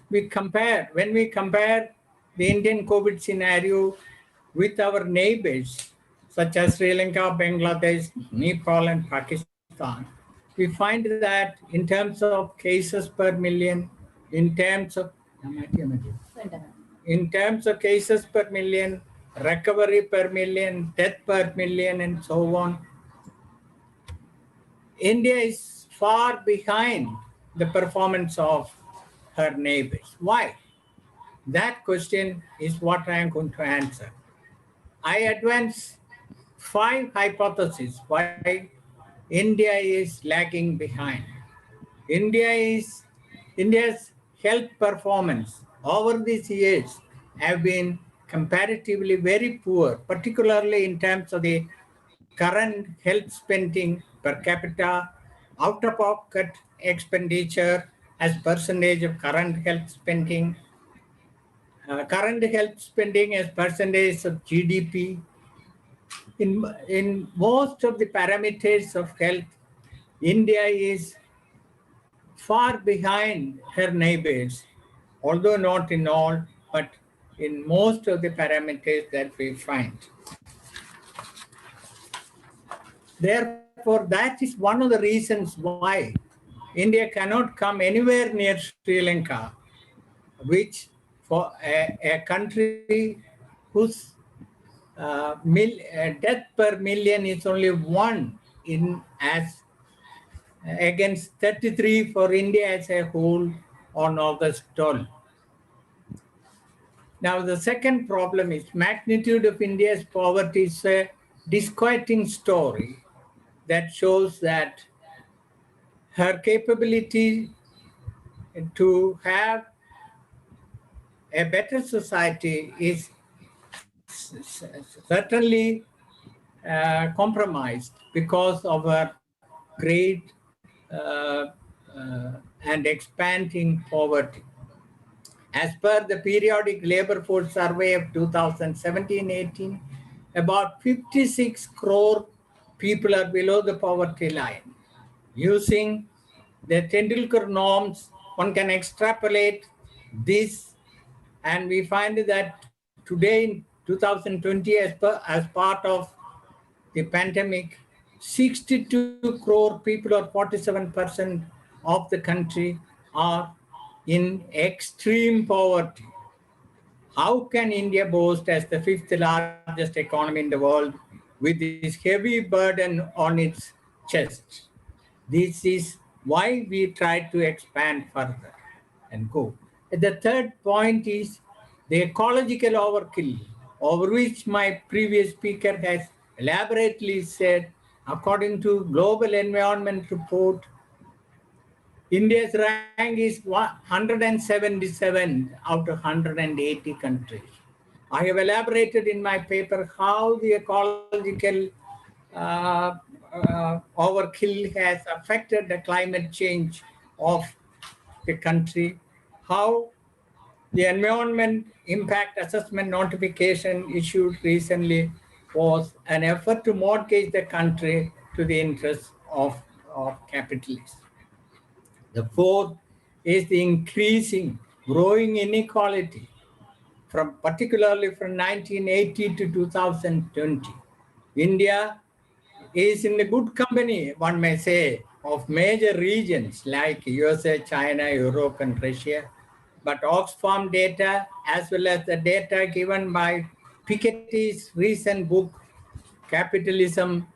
when we compare the Indian COVID scenario with our neighbors, such as Sri Lanka, Bangladesh, Nepal, and Pakistan, we find that in terms of cases per million, in terms of cases per million, recovery per million, death per million, and so on, India is far behind the performance of her neighbors. Why? That question is what I am going to answer. I advance 5 hypotheses why India is lagging behind. India's health performance over these years have been comparatively very poor, particularly in terms of the current health spending per capita, out-of-pocket expenditure as percentage of current health spending, current health spending as percentage of GDP. In most of the parameters of health, India is far behind her neighbors, although not in all, but in most of the parameters that we find. Therefore, that is one of the reasons why India cannot come anywhere near Sri Lanka, which for a country whose death per million is only 1 against 33 for India as a whole on August 12. Now, the second problem is magnitude of India's poverty is a disquieting story that shows that her capability to have a better society is certainly compromised because of her great and expanding poverty. As per the periodic labor force survey of 2017-18, about 56 crore people are below the poverty line. Using the Tendulkar norms, one can extrapolate this, and we find that today in 2020, as part of the pandemic, 62 crore people, or 47% of the country, are in extreme poverty. How can India boast as the fifth largest economy in the world with this heavy burden on its chest? This is why we try to expand further and go. The third point is the ecological overkill, over which my previous speaker has elaborately said. According to Global Environment Report, India's rank is 177 out of 180 countries. I have elaborated in my paper how the ecological overkill has affected the climate change of the country, how the environment impact assessment notification issued recently was an effort to mortgage the country to the interests of capitalists. The fourth is the increasing, growing inequality, particularly from 1980 to 2020. India is in the good company, one may say, of major regions like USA, China, Europe, and Russia. But Oxfam data, as well as the data given by Piketty's recent book, Capitalism,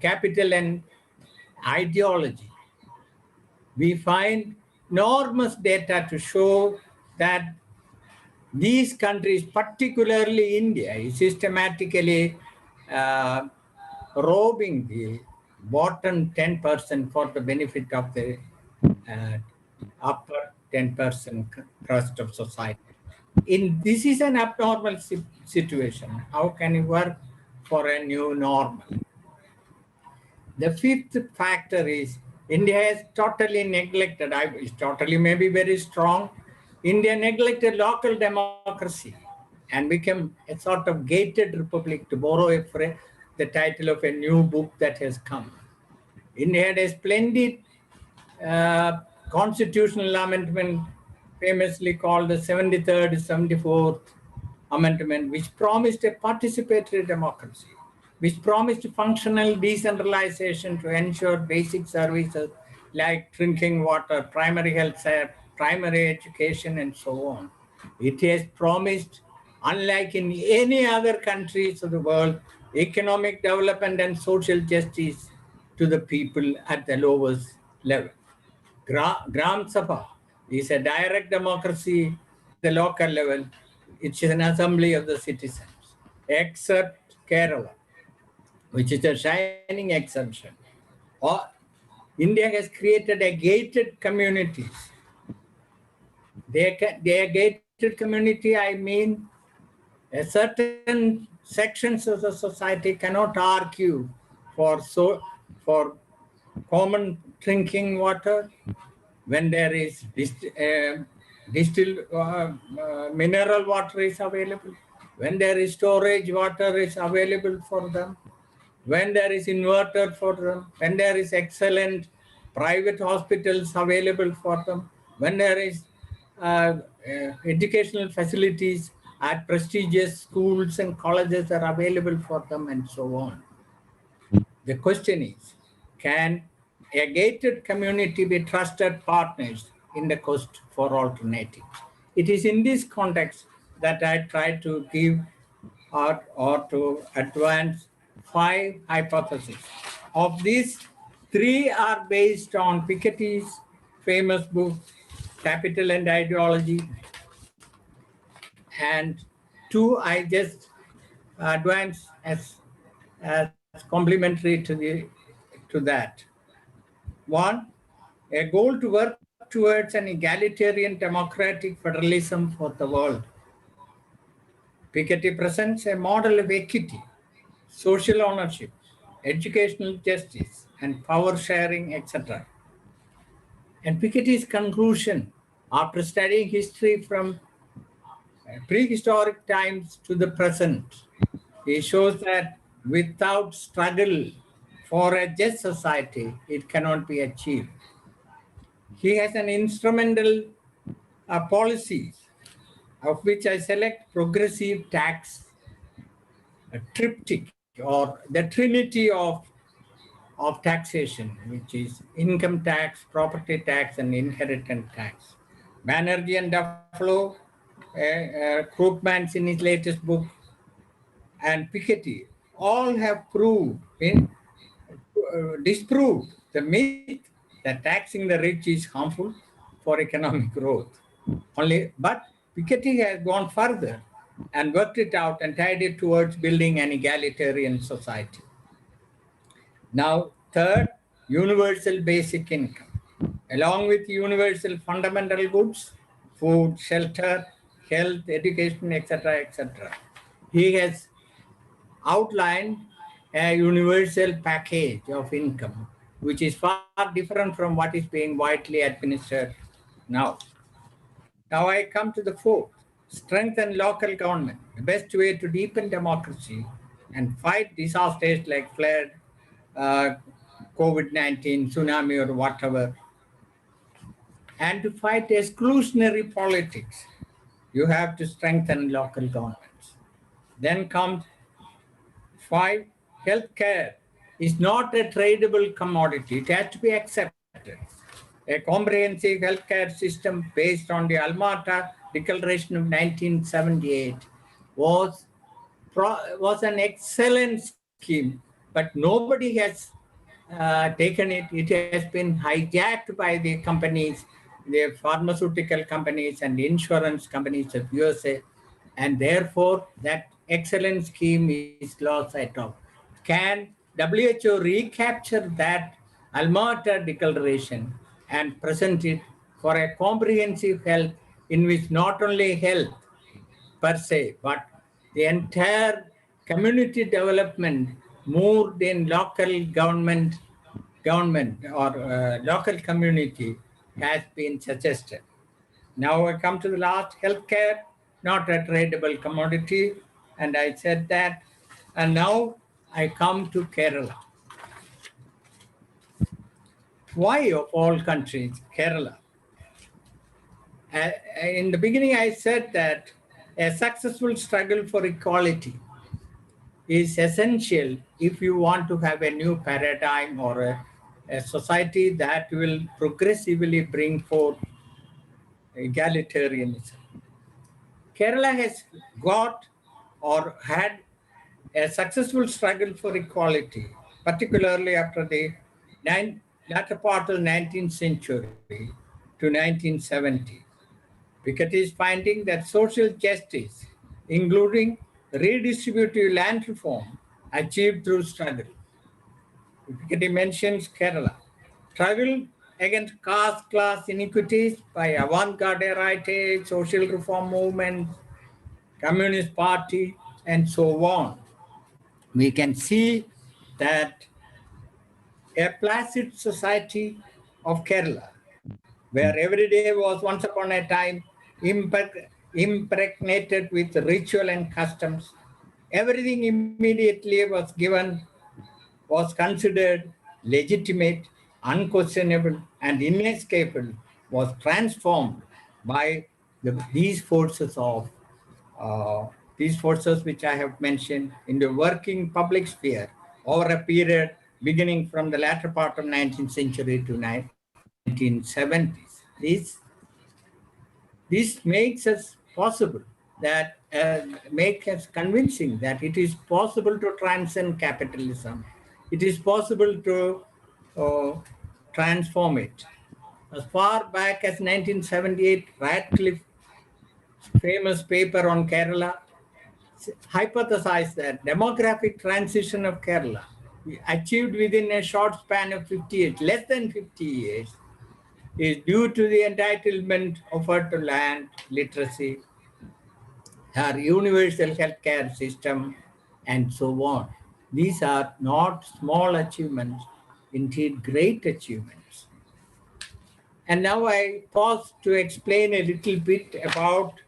Capital and Ideology, we find enormous data to show that these countries, particularly India, is systematically robbing the bottom 10% for the benefit of the upper 10% crust of society. This is an abnormal situation. How can you work for a new normal? The fifth factor is India has totally neglected, totally may be very strong, India neglected local democracy and became a sort of gated republic, to borrow the title of a new book that has come. India had a splendid constitutional amendment, famously called the 73rd, 74th Amendment, which promised a participatory democracy, which promised functional decentralization to ensure basic services like drinking water, primary health care, primary education, and so on. It has promised, unlike in any other countries of the world, economic development and social justice to the people at the lowest level. Gram Sabha is a direct democracy at the local level. It's an assembly of the citizens, except Kerala, which is a shining exception. India has created a gated communities. They are gated community, I mean, a certain sections of the society cannot argue for common drinking water when there is distilled mineral water is available, when there is storage water is available for them, when there is inverter for them, when there is excellent private hospitals available for them, when there is educational facilities at prestigious schools and colleges are available for them, and so on. The question is, can a gated community be trusted partners in the quest for alternatives? It is in this context that I try to give or to advance 5 hypotheses. Of these, 3 are based on Piketty's famous book, Capital and Ideology, and 2 I just advance as complementary to that. 1, a goal to work towards an egalitarian democratic federalism for the world. Piketty presents a model of equity, social ownership, educational justice, and power sharing, etc. And Piketty's conclusion, after studying history from prehistoric times to the present, he shows that without struggle for a just society, it cannot be achieved. He has an instrumental policies, of which I select progressive tax, a triptych, or the trinity of of taxation, which is income tax, property tax, and inheritance tax. Banerjee and Duffalo, Krugman's in his latest book, and Piketty all have disproved the myth that taxing the rich is harmful for economic growth. But Piketty has gone further and worked it out and tied it towards building an egalitarian society. Now, third, universal basic income. Along with universal fundamental goods, food, shelter, health, education, etc., etc. He has outlined a universal package of income, which is far different from what is being widely administered now. Now I come to the fourth, strengthen local government, the best way to deepen democracy and fight disasters like flood, COVID-19, tsunami, or whatever, and to fight exclusionary politics. You have to strengthen local governments. Then comes 5, healthcare is not a tradable commodity. It has to be accepted. A comprehensive healthcare system based on the Alma-Ata Declaration of 1978 was an excellent scheme, but nobody has taken it. It has been hijacked by the companies, the pharmaceutical companies and insurance companies of USA, and therefore that excellent scheme is lost sight of. Can WHO recapture that Alma-Ata Declaration and present it for a comprehensive health in which not only health per se, but the entire community development moved in local government or local community has been suggested. Now I come to the last, healthcare, not a tradable commodity, and I said that. And now I come to Kerala. Why of all countries, Kerala? In the beginning, I said that a successful struggle for equality is essential if you want to have a new paradigm or a society that will progressively bring forth egalitarianism. Kerala has got or had a successful struggle for equality, particularly after the latter part of the 19th century to 1970. Piketty is finding that social justice, including redistributive land reform, achieved through struggle. Piketty mentions Kerala. Struggle against caste class inequities by avant-garde writers, social reform movements, Communist Party, and so on. We can see that a placid society of Kerala, where every day was once upon a time impregnated with ritual and customs, everything immediately was considered legitimate, unquestionable, and inescapable, was transformed by these forces which I have mentioned in the working public sphere over a period beginning from the latter part of 19th century to 1970s. This makes us possible that make us convincing that it is possible to transcend capitalism. It is possible to transform it. As far back as 1978, Radcliffe's famous paper on Kerala hypothesized that demographic transition of Kerala achieved within a short span of 50 years, less than 50 years, is due to the entitlement offered to land, literacy, our universal healthcare system, and so on. These are not small achievements, indeed great achievements. And now I pause to explain a little bit about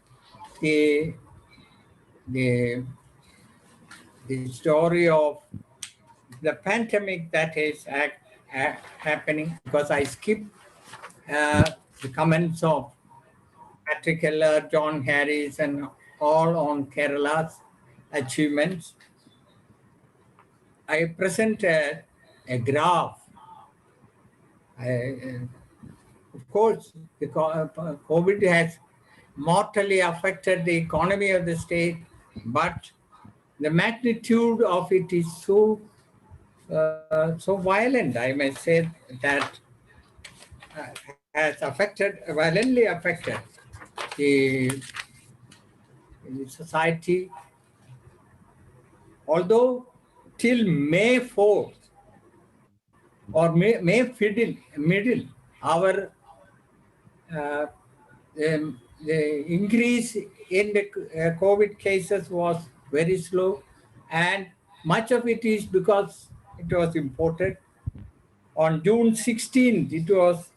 the story of the pandemic that is happening, because I skipped the comments of Patrick Heller, John Harris, and all on Kerala's achievements. I present a graph. Of course, the COVID has mortally affected the economy of the state, but the magnitude of it is so violent, I may say, that has violently affected the society. Although till May 4th or May middle, our the increase in the COVID cases was very slow, and much of it is because it was imported. On June 16th, it was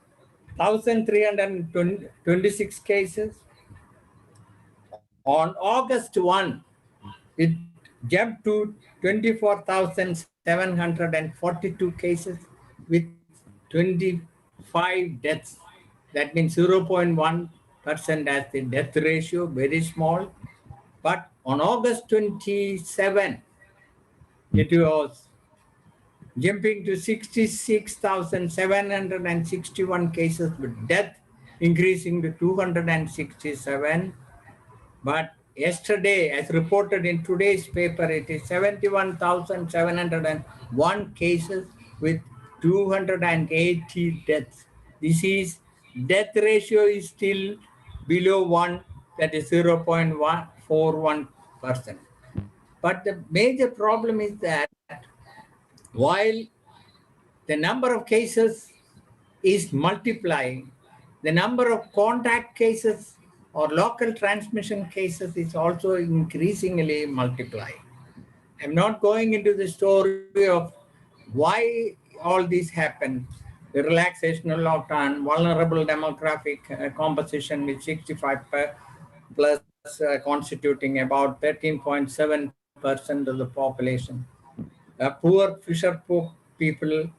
1,326 cases. On August 1, it jumped to 24,742 cases with 25 deaths. That means 0.1% as the death ratio, very small. But on August 27, it was jumping to 66,761 cases with death, increasing to 267. But yesterday, as reported in today's paper, it is 71,701 cases with 280 deaths. This is, death ratio is still below 1, that is 0.141%. But the major problem is that while the number of cases is multiplying, the number of contact cases or local transmission cases is also increasingly multiplying. I'm not going into the story of why all this happened. The relaxation of lockdown, vulnerable demographic composition with 65 plus constituting about 13.7% of the population. Poor fisher people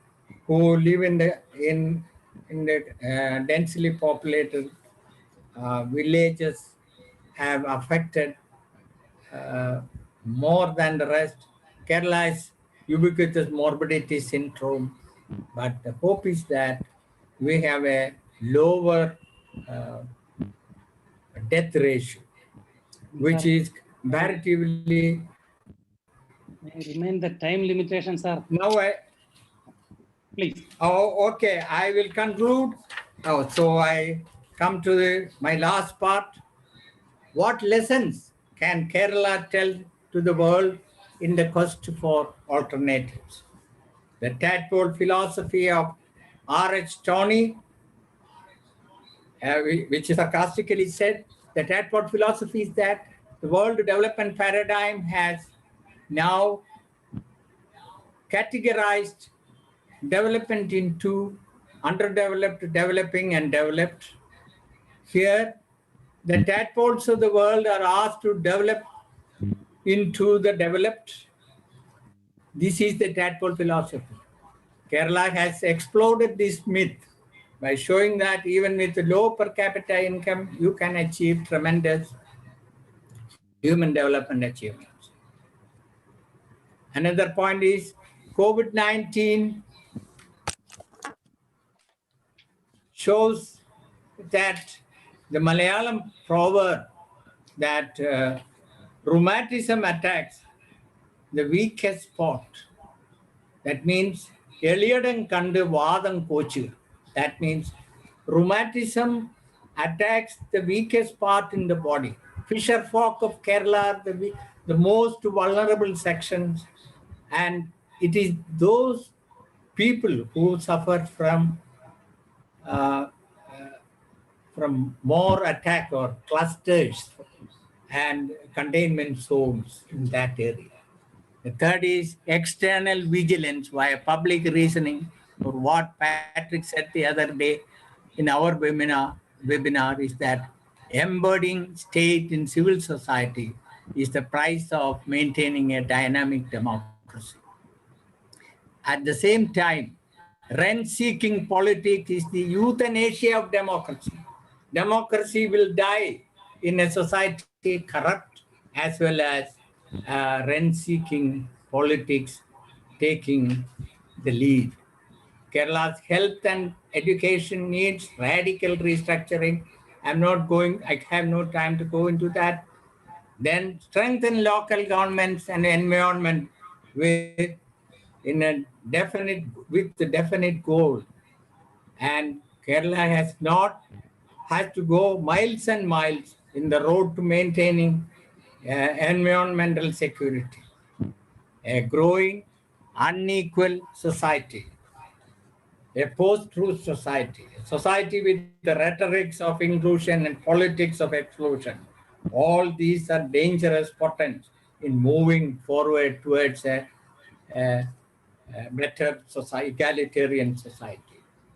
who live in the densely populated villages have affected more than the rest. Kerala is ubiquitous morbidity syndrome, but the hope is that we have a lower death ratio, which is comparatively. Remain the time limitations, sir. Now Please. Oh, okay. I will conclude. Oh, so I come to my last part. What lessons can Kerala tell to the world in the quest for alternatives? The tadpole philosophy of R.H. Tony, which is sarcastically said, the tadpole philosophy is that the world development paradigm has now categorized development into underdeveloped, developing, and developed. Here, the tadpoles of the world are asked to develop into the developed. This is the tadpole philosophy. Kerala has exploded this myth by showing that even with low per capita income, you can achieve tremendous human development achievements. Another point is COVID-19 shows that the Malayalam proverb that rheumatism attacks the weakest spot. That means Eliyadam Kandu Vadam Kochu. That means rheumatism attacks the weakest part in the body. Fisher folk of Kerala are the most vulnerable sections, and it is those people who suffer from more attack or clusters and containment zones in that area. The third is external vigilance via public reasoning, or what Patrick said the other day in our webinar is that embedding state in civil society is the price of maintaining a dynamic democracy. At the same time, rent-seeking politics is the euthanasia of democracy. Democracy will die in a society corrupt as well as rent-seeking politics taking the lead. Kerala's health and education needs radical restructuring. I have no time to go into that. Then strengthen local governments and environment with the definite goal. And Kerala has to go miles and miles in the road to maintaining environmental security. A growing, unequal society, a post-truth society, a society with the rhetorics of inclusion and politics of exclusion. All these are dangerous potentials in moving forward towards a better society, egalitarian society.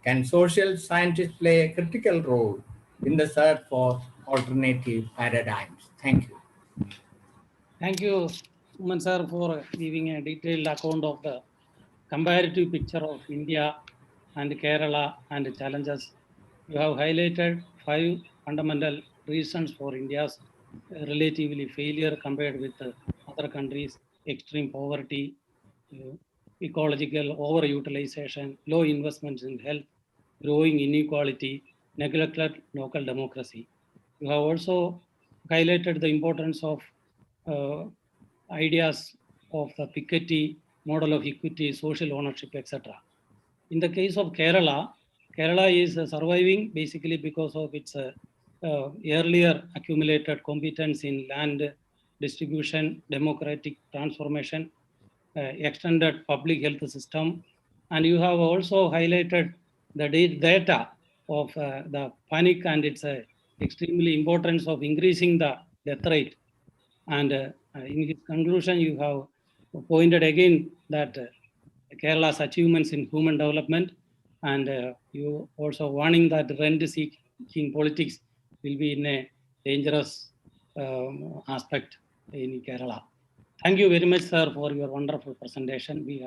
Can social scientists play a critical role in the search for alternative paradigms? Thank you. Thank you, Uman sir, for giving a detailed account of the comparative picture of India and Kerala and the challenges. You have highlighted 5 fundamental reasons for India's relatively failure compared with other countries: extreme poverty, ecological overutilization, low investments in health, growing inequality, neglected local democracy. You have also highlighted the importance of ideas of the Piketty model of equity, social ownership, etc. In the case of Kerala, Kerala is surviving basically because of its earlier accumulated competence in land distribution, democratic transformation, extended public health system. And you have also highlighted the data of the panic and its extremely importance of increasing the death rate. And in his conclusion, you have pointed again that Kerala's achievements in human development, and you also warning that rent-seeking politics will be in a dangerous aspect in Kerala. Thank you very much, sir, for your wonderful presentation. We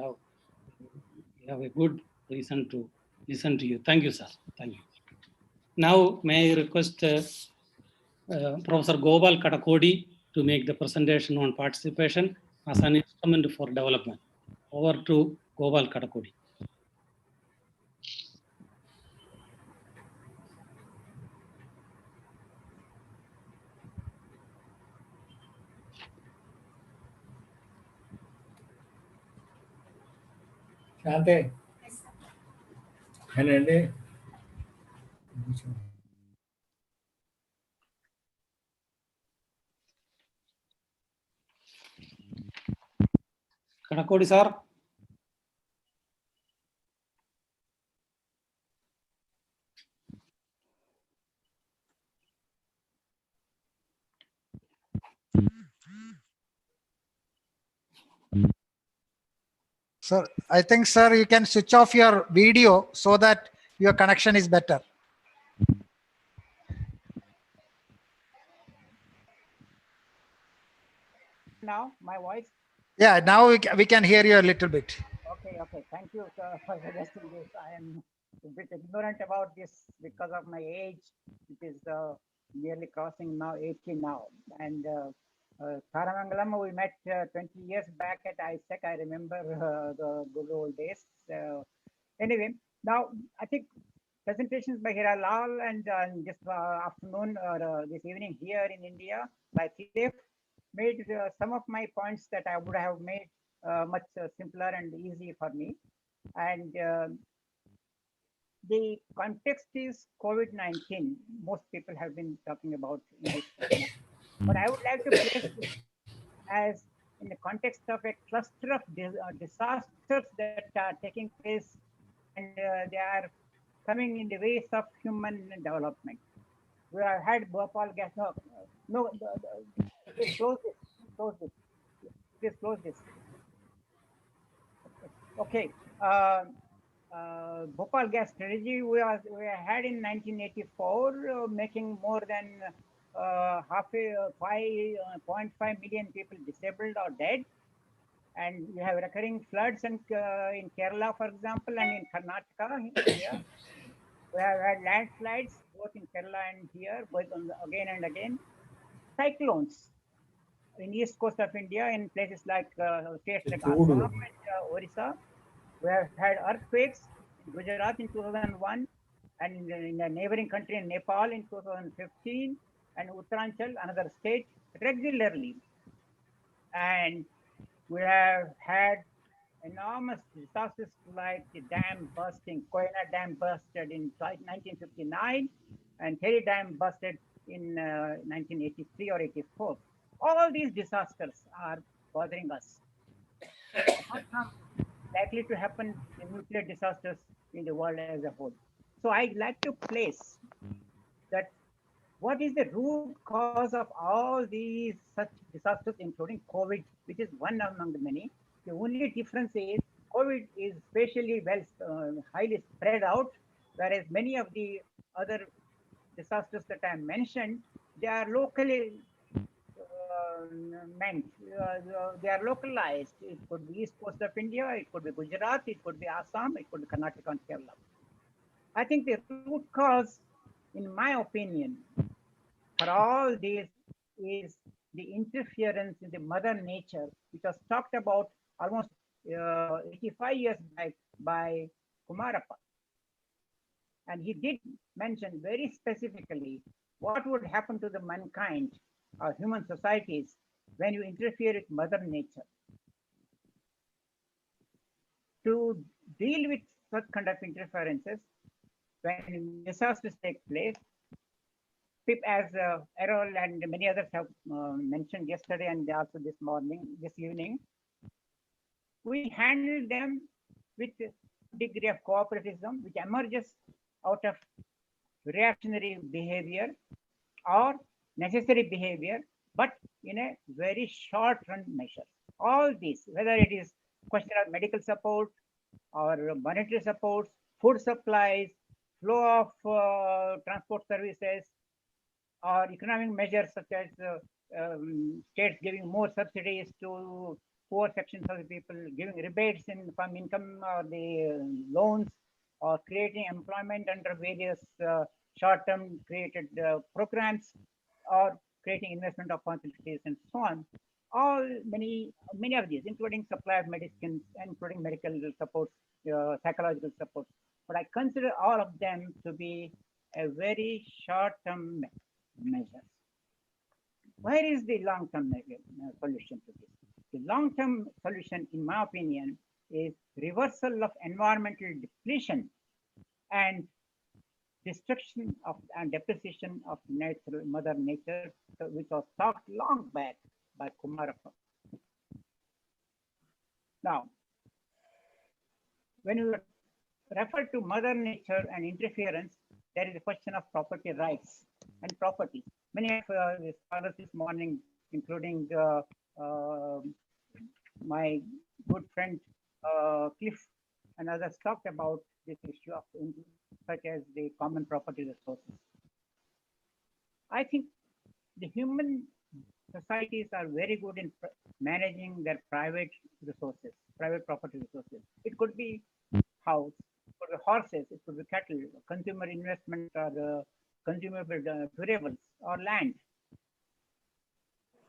have a good reason to listen to you. Thank you, sir. Thank you. Now, may I request Professor Gopal Kadakodi to make the presentation on participation as an instrument for development. Over to Gopal Kadakodi. Shante. Henry. Kadakodi, sir. Sir, I think, sir, you can switch off your video so that your connection is better. Now, my voice? Yeah, now we can hear you a little bit. Okay, okay. Thank you for suggesting this. I am a bit ignorant about this because of my age. It is nearly crossing now 80 now. And Tharamangalam, we met 20 years back at ISEC. I remember the good old days. Anyway, now I think presentations by Hira Lal and this afternoon or this evening here in India by Thidef made some of my points that I would have made much simpler and easy for me. And the context is COVID-19. Most people have been talking about this. But I would like to place this as in the context of a cluster of disasters that are taking place, and they are coming in the ways of human development. We have had Bhopal gas. No, please close this. Close this. Please close this. Okay. Bhopal gas strategy we had in 1984, making more than 5.5 million people disabled or dead. And we have recurring floods in Kerala, for example, and in Karnataka here. We have had landslides both in Kerala and here, both again and again. Cyclones in east coast of India, in places like states like Assam and Orissa. We have had earthquakes in Gujarat in 2001, and in a neighboring country in Nepal in 2015, and Uttaranchal, another state, regularly. And we have had enormous disasters like the dam bursting. Koyana Dam bursted in 1959, and Terry Dam bursted in 1983 or 84. All these disasters are bothering us. Apart from likely to happen in nuclear disasters in the world as a whole. So I'd like to place that what is the root cause of all these such disasters, including COVID, which is one among the many. The only difference is COVID is spatially highly spread out, whereas many of the other disasters that I mentioned, they are locally meant. They are localized. It could be east coast of India, it could be Gujarat, it could be Assam, it could be Karnataka and Kerala. I think the root cause, in my opinion, for all this is the interference in the mother nature, which was talked about almost 85 years back by Kumarappa. And he did mention very specifically what would happen to the mankind or human societies when you interfere with mother nature. To deal with such kind of interferences, when disasters take place, as Errol and many others have mentioned yesterday and also this evening, we handle them with a degree of cooperativism, which emerges out of reactionary behavior or necessary behavior, but in a very short-run measure. All these, whether it is question of medical support or monetary support, food supplies, flow of transport services, or economic measures such as states giving more subsidies to poor sections of the people, giving rebates from income or the loans, or creating employment under various short-term created programs, or creating investment opportunities and so on. Many of these, including supply of medicines, including medical support, psychological support. But I consider all of them to be a very short-term measures. Where is the long-term solution to this? The long-term solution, in my opinion, is reversal of environmental depletion and destruction of and depreciation of mother nature, which was talked long back by Kumarappa. Now, when you refer to mother nature and interference, there is a question of property rights and property. Many of the scholars this morning, including my good friend Cliff and others, talked about this issue of such as the common property resources. I think the human societies are very good in managing their private resources, private property resources. It could be house, it could be horses, it could be cattle, consumer investment, or consumer durables, or land.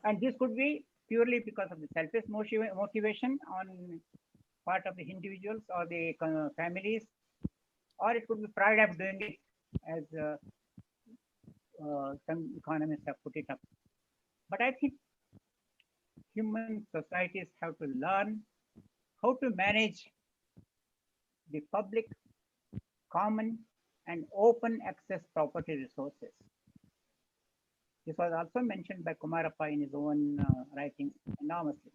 And this could be purely because of the selfish motivation on part of the individuals or the families, or it could be pride of doing it, as some economists have put it up. But I think human societies have to learn how to manage the public, common, and open access property resources. This was also mentioned by Kumarappa in his own writings enormously.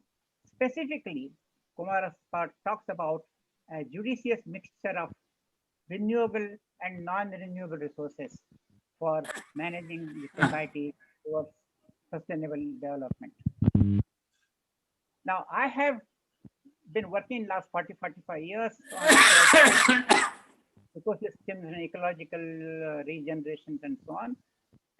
Specifically, Kumarappa talks about a judicious mixture of renewable and non-renewable resources for managing the society towards sustainable development. Now, I have been working last 40-45 years on ecosystems and ecological regenerations and so on.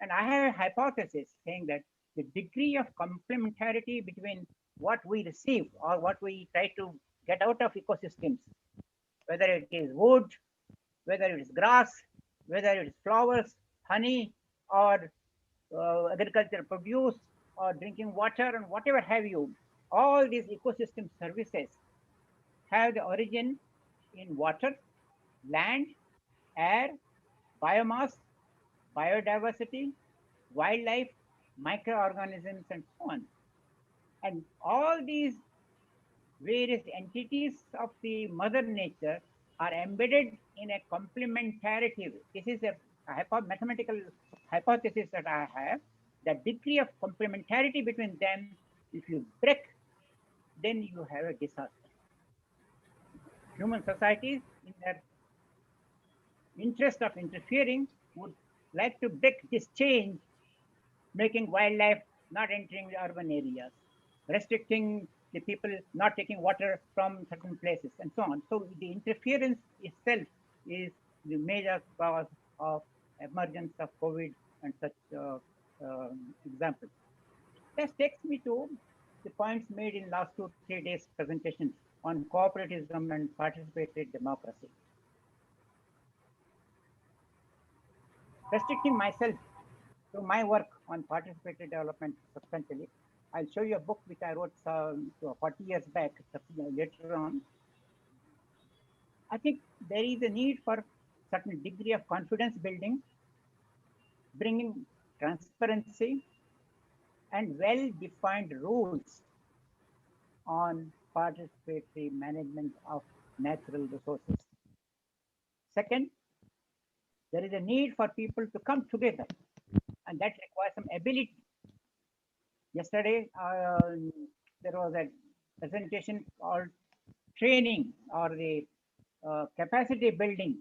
And I have a hypothesis saying that the degree of complementarity between what we receive or what we try to get out of ecosystems, whether it is wood, whether it is grass, whether it is flowers, honey, or agricultural produce, or drinking water, and whatever have you, all these ecosystem services have the origin in water, land, air, biomass, biodiversity, wildlife, microorganisms, and so on. And all these various entities of the mother nature are embedded in a complementarity. This is a mathematical hypothesis that I have. The degree of complementarity between them, if you break, then you have a disaster. Human societies, in their interest of interfering, would like to break this change, making wildlife not entering the urban areas, restricting the people not taking water from certain places, and so on. So the interference itself is the major cause of emergence of COVID and such examples. That takes me to the points made in last 2-3 days presentations on cooperativism and participatory democracy. Restricting myself to my work on participatory development substantially, I'll show you a book which I wrote 40 years back, later on. I think there is a need for certain degree of confidence building, bringing transparency and well-defined rules on participatory management of natural resources. Second, there is a need for people to come together, and that requires some ability. Yesterday, there was a presentation called training or the capacity building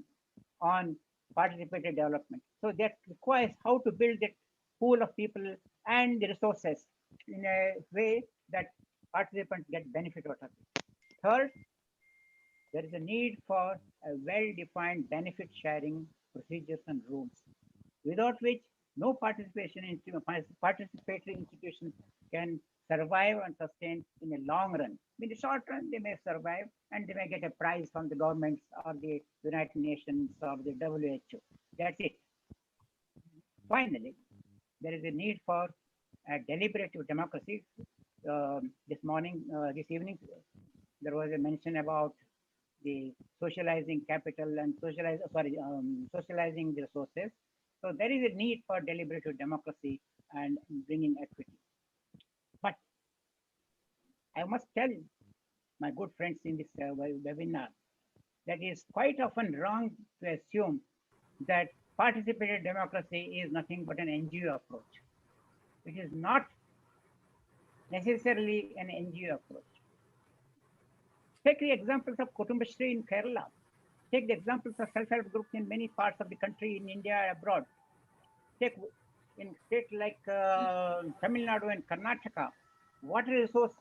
on participatory development. So that requires how to build that pool of people and the resources in a way that participants get benefit out of it. Third, there is a need for a well-defined benefit sharing procedures and rules, without which no participatory institution can survive and sustain in a long run. In the short run, they may survive and they may get a prize from the governments or the United Nations or the WHO. That's it. Finally, there is a need for a deliberative democracy. This evening, there was a mention about the socializing capital and socializing the resources. So there is a need for deliberative democracy and bringing equity. But I must tell my good friends in this webinar that is quite often wrong to assume that participatory democracy is nothing but an NGO approach. It is not necessarily an NGO approach. Take the examples of Kutumbashree in Kerala. Take the examples of self-help groups in many parts of the country, in India and abroad. Take in states like Tamil Nadu and Karnataka, water resource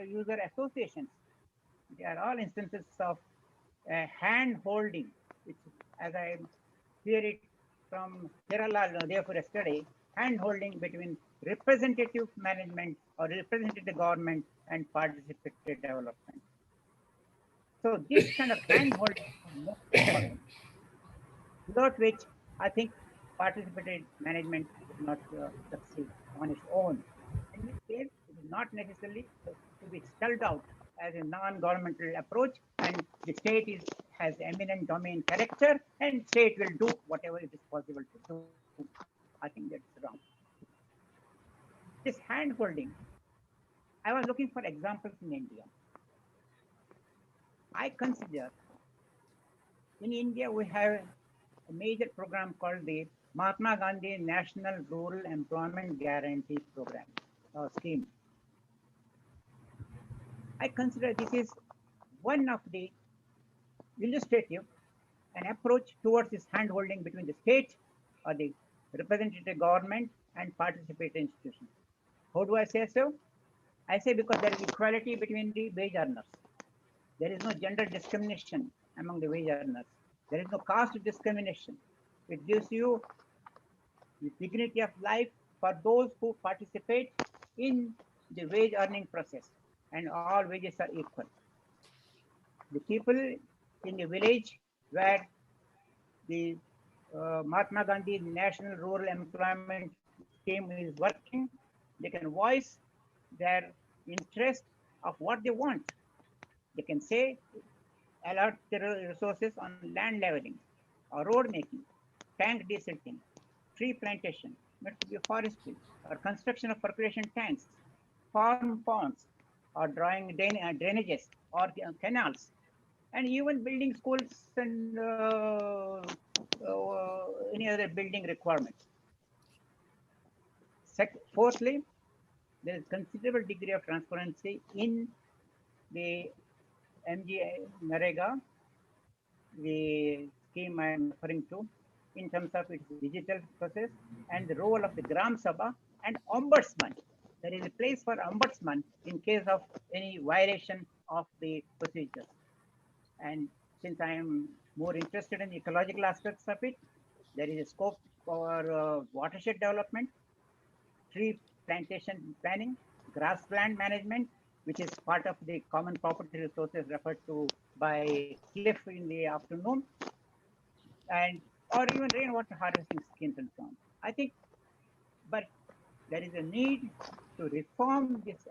user associations. They are all instances of hand-holding, which, as I hear it from Kerala, therefore yesterday, hand-holding between representative management or representative government and participatory development. So this kind of hand-holding is most important, without which I think participatory management would not succeed on its own. In this case, it is not necessarily to be spelled out as a non-governmental approach, and the state has eminent domain character, and state will do whatever it is possible to do. I think that's wrong. This hand-holding, I was looking for examples in India. I consider in India we have a major program called the Mahatma Gandhi National Rural Employment Guarantee Program scheme. I consider this is one of the illustrative an approach towards this hand-holding between the state or the representative government and participatory institutions. How do I say so? I say because there is equality between the wage earners. There is no gender discrimination among the wage earners. There is no caste discrimination. It gives you the dignity of life for those who participate in the wage earning process, and all wages are equal. The people in the village where the Mahatma Gandhi National Rural Employment Scheme is working, they can voice their interest of what they want. They can say, allot the resources on land leveling, or road making, tank desilting, tree plantation, it could be forestry, or construction of percolation tanks, farm ponds, or drawing drainages or canals, and even building schools and any other building requirements. Fourthly, there is considerable degree of transparency in the MGA Narega, the scheme I am referring to, in terms of its digital process and the role of the Gram Sabha and Ombudsman. There is a place for Ombudsman in case of any violation of the procedures. And since I am more interested in the ecological aspects of it, there is a scope for watershed development, tree plantation planning, grassland management, which is part of the common property resources referred to by Cliff in the afternoon, and or even rainwater harvesting schemes and so on. I think, but there is a need to reform this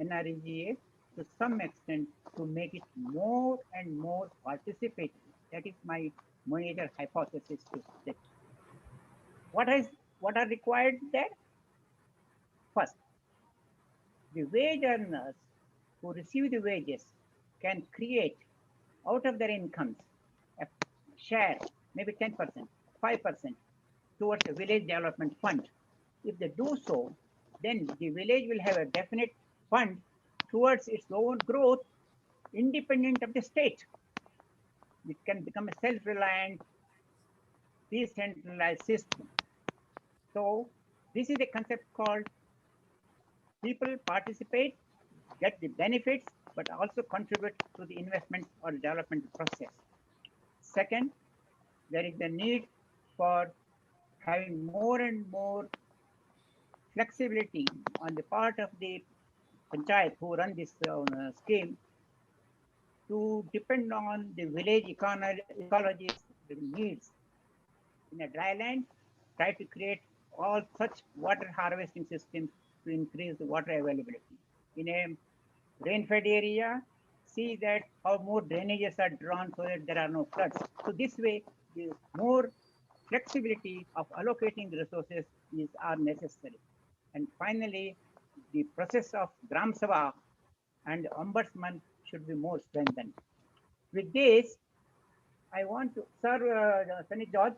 NREGA to some extent to make it more and more participatory. That is my major hypothesis to state. What are required there? First, the wage earners who receive the wages can create out of their incomes a share, maybe 10%, 5% towards a village development fund. If they do so, then the village will have a definite fund towards its own growth independent of the state. It can become a self-reliant, decentralized system. So this is a concept called people participate, get the benefits, but also contribute to the investment or development process. Second, there is the need for having more and more flexibility on the part of the panchayat who run this scheme to depend on the village ecology's needs. In a dry land, try to create all such water harvesting systems to increase the water availability. In a rain-fed area, see that how more drainages are drawn so that there are no floods. So this way, the more flexibility of allocating the resources are necessary. And finally, the process of Gram Sabha and Ombudsman should be more strengthened. With this, I want to, sir, Sunny George,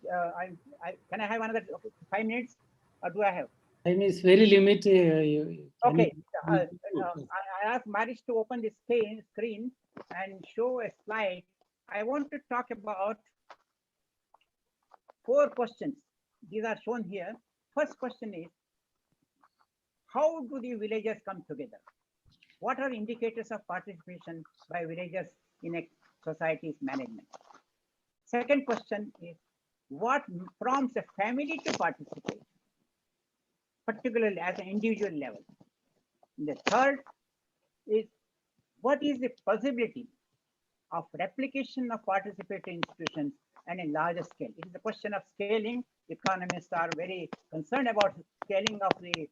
can I have another 5 minutes, or do I have? Time is very limited. Okay, I asked Marish to open the screen and show a slide. I want to talk about 4 questions. These are shown here. First question is, how do the villagers come together? What are indicators of participation by villagers in a society's management? Second question is, what prompts a family to participate, particularly at an individual level? And the third is, what is the possibility of replication of participatory institutions and a larger scale? It is a question of scaling. Economists are very concerned about scaling of the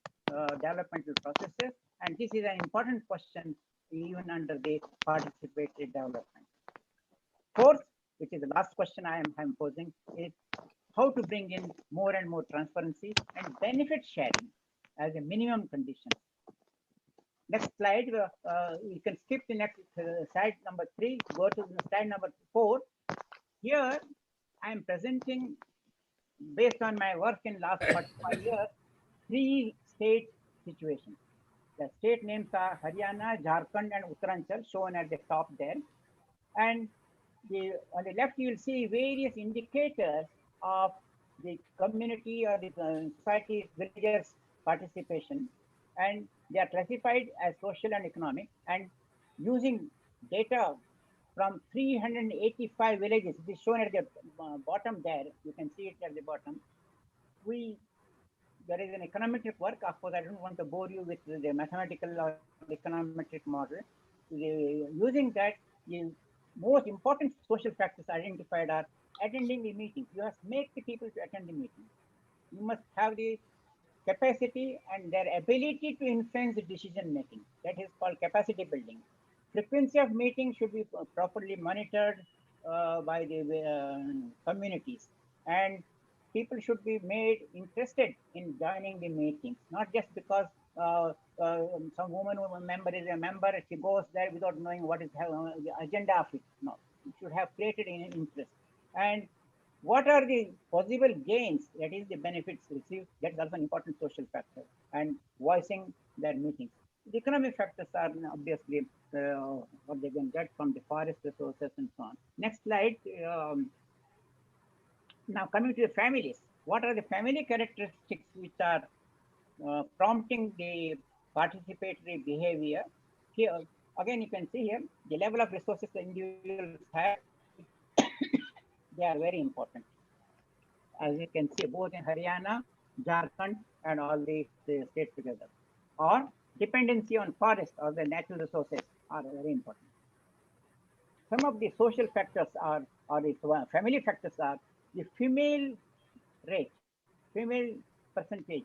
developmental processes, and this is an important question even under the participatory development. Fourth, which is the last question I am posing, is how to bring in more and more transparency and benefit sharing as a minimum condition. Next slide, you can skip the next slide number 3, go to slide number 4. Here, I am presenting, based on my work in last 45 years, 3 state situations. The state names are Haryana, Jharkhand, and Uttaranchal, shown at the top there. And on the left, you will see various indicators of the community or the society, villagers' participation, and they are classified as social and economic. And using data from 385 villages, it is shown at the bottom there. You can see it at the bottom. There is an econometric work. Of course, I don't want to bore you with the mathematical or econometric model. Using that, the most important social factors identified are attending the meeting. You must make the people to attend the meeting. You must have the capacity and their ability to influence the decision making. That is called capacity building. frequency of meetings should be properly monitored by the communities, and people should be made interested in joining the meetings, not just because some woman member is a member, she goes there without knowing what is the agenda of it. No, it should have created an interest. And what are the possible gains, that is the benefits received, that's also an important social factor, and voicing their meetings. The economic factors are obviously what they can get from the forest resources and so on. Next slide. Now coming to the families, what are the family characteristics which are prompting the participatory behavior? Here again you can see here the level of resources the individuals have. They are very important. As you can see, both in Haryana, Jharkhand, and all the states together. Or dependency on forest or the natural resources are very important. Some of the social factors are, or the family factors are, the female rate, female percentage.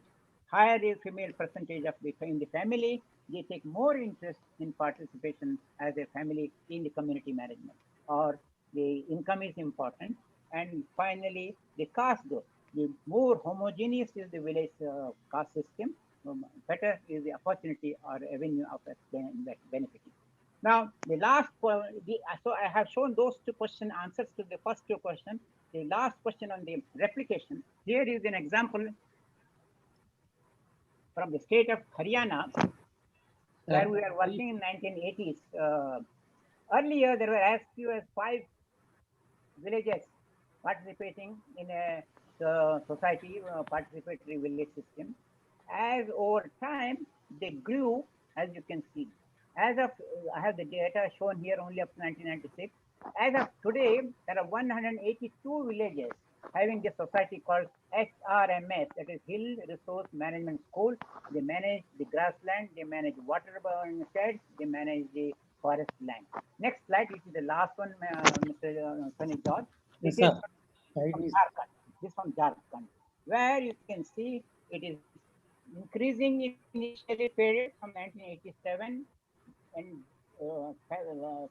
Higher the female percentage of in the family, they take more interest in participation as a family in the community management. Or the income is important. And finally, the caste growth. The more homogeneous is the village caste system, better is the opportunity or avenue of benefiting. Now, the last, so I have shown those two question answers to the first two questions. The last question on the replication. Here is an example from the state of Haryana, where we are working in 1980s. Earlier, there were as few as 5 villages participating in a society participatory village system. As over time, they grew, as you can see. As of, I have the data shown here only up to 1996. As of today, there are 182 villages having this society called HRMS, that is Hill Resource Management School. They manage the grassland, they manage water-borne sheds, they manage the forest land. Next slide, which is the last one, Mr. Sunny George. This is from Jharkhand. This is from Jharkhand, where you can see it is increasing in initial period from 1987 and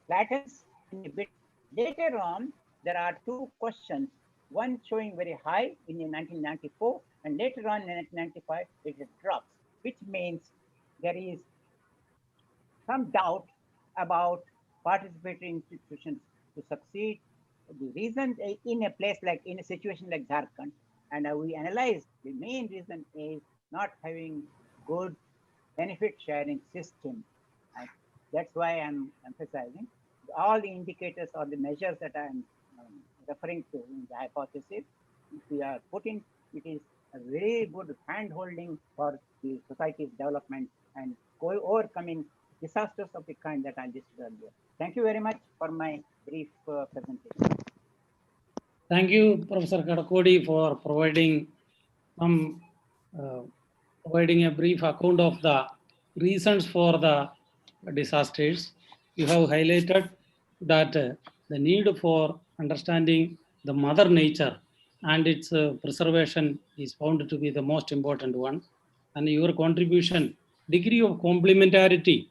flattens a bit. Later on, there are 2 questions, one showing very high in 1994, and later on in 1995, it drops, which means there is some doubt about participatory institutions to succeed. The reason in a place like, in a situation like Jharkhand, and we analyze the main reason is not having good benefit sharing system. And that's why I'm emphasizing all the indicators or the measures that I'm referring to in the hypothesis. If we are putting, it is a very good hand-holding for the society's development and overcoming disasters of the kind that I listed earlier. Thank you very much for my brief presentation. Thank you, Professor Kadakodi, for providing a brief account of the reasons for the disasters. You have highlighted that the need for understanding the mother nature and its preservation is found to be the most important one. And your contribution, degree of complementarity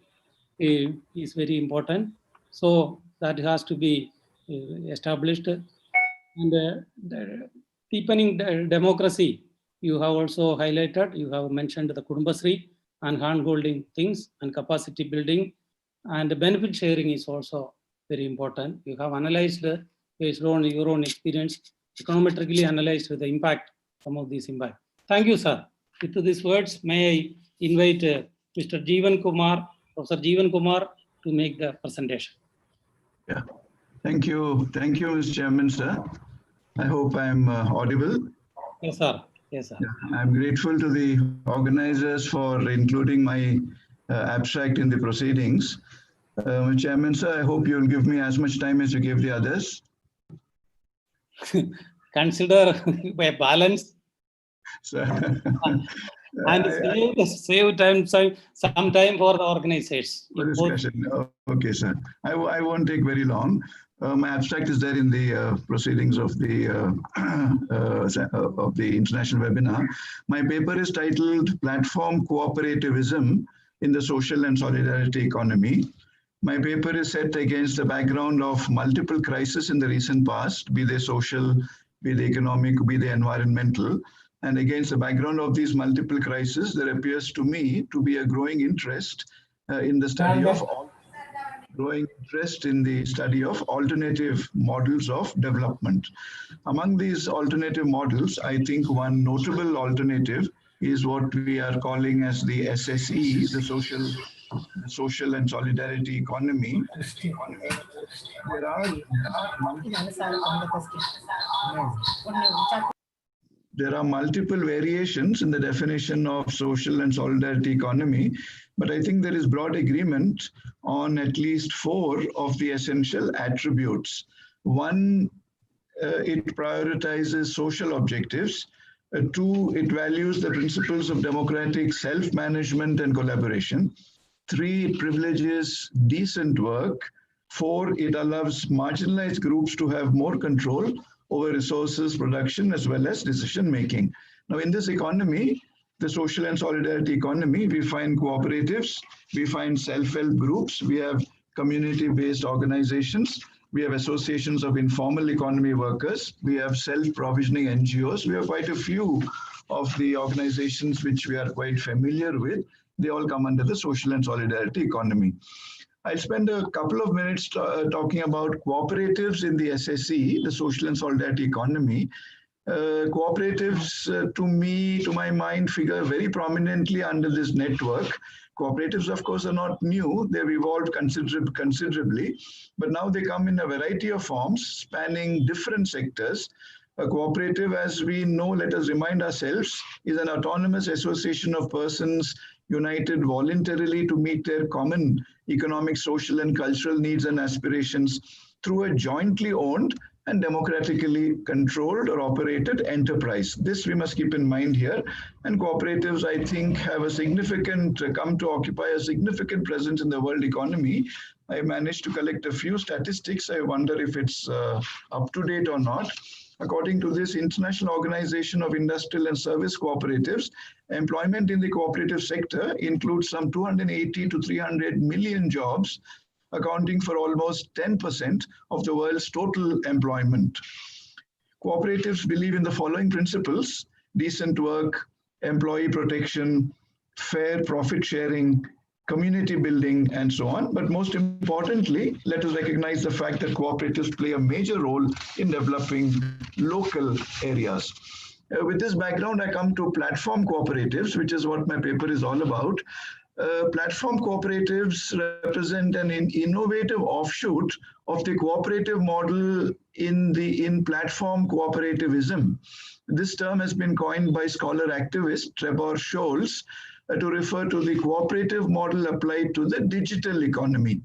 is very important. So that has to be established. And the deepening democracy, you have also highlighted, you have mentioned the Kudumbasri and hand-holding things and capacity building, and the benefit sharing is also very important. You have analyzed based on your own experience, econometrically analyzed the impact, some of these impact. Thank you, sir. With these words, may I invite Mr. Jeevan Kumar, Professor Jeevan Kumar, to make the presentation. Yeah, thank you, Mr. Chairman, sir. I hope I'm audible. Yes, sir. Yes, sir. Yeah, I'm grateful to the organizers for including my abstract in the proceedings. Chairman, sir, I hope you'll give me as much time as you gave the others. Consider a balance. So, and save time, some time for the organizers. For discussion. Okay, sir. I won't take very long. My abstract is there in the proceedings of the international webinar. My paper is titled Platform Cooperativism in the Social and Solidarity Economy. My paper is set against the background of multiple crises in the recent past, be they social, be they economic, be they environmental. And against the background of these multiple crises, there appears to me to be a growing interest in the study of alternative models of development. Among these alternative models, I think one notable alternative is what we are calling as the SSE, the social and solidarity economy. There are multiple variations in the definition of social and solidarity economy, but I think there is broad agreement on at least 4 of the essential attributes. One, it prioritizes social objectives. 2, it values the principles of democratic self-management and collaboration. 3, it privileges decent work. 4, it allows marginalized groups to have more control over resources, production, as well as decision making. Now, in this economy, the social and solidarity economy, we find cooperatives, we find self-help groups, we have community-based organizations, we have associations of informal economy workers, we have self-provisioning NGOs, we have quite a few of the organizations which we are quite familiar with. They all come under the social and solidarity economy. I'll spend a couple of minutes talking about cooperatives in the SSE, the social and solidarity economy. Cooperatives, to my mind, figure very prominently under this network. Cooperatives, of course, are not new. They've evolved considerably, but now they come in a variety of forms, spanning different sectors. A cooperative, as we know, let us remind ourselves, is an autonomous association of persons united voluntarily to meet their common economic, social, and cultural needs and aspirations through a jointly owned and democratically controlled or operated enterprise. This we must keep in mind here. And cooperatives, I think, have come to occupy a significant presence in the world economy. I managed to collect a few statistics. I wonder if it's up to date or not. According to this International Organization of Industrial and Service Cooperatives, employment in the cooperative sector includes some 280 to 300 million jobs, accounting for almost 10% of the world's total employment. Cooperatives believe in the following principles: decent work, employee protection, fair profit sharing, community building, and so on. But most importantly, let us recognize the fact that cooperatives play a major role in developing local areas. With this background, I come to platform cooperatives, which is what my paper is all about. Platform cooperatives represent an innovative offshoot of the cooperative model in platform cooperativism. This term has been coined by scholar activist Trebor Scholz to refer to the cooperative model applied to the digital economy.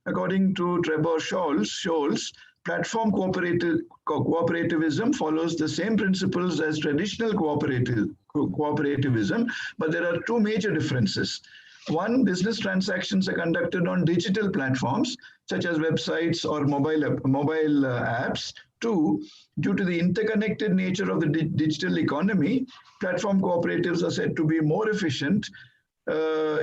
According to Trebor Scholz, platform cooperativism follows the same principles as traditional cooperativism, but there are 2 major differences. 1, business transactions are conducted on digital platforms, such as websites or mobile apps. 2, due to the interconnected nature of the digital economy, platform cooperatives are said to be more efficient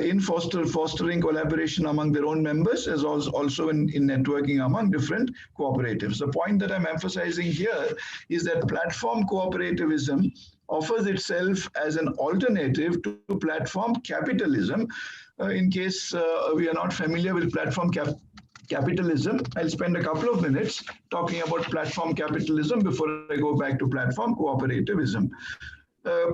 in fostering collaboration among their own members, as also in networking among different cooperatives. The point that I'm emphasizing here is that platform cooperativism offers itself as an alternative to platform capitalism. In case we are not familiar with platform capitalism, I'll spend a couple of minutes talking about platform capitalism before I go back to platform cooperativism.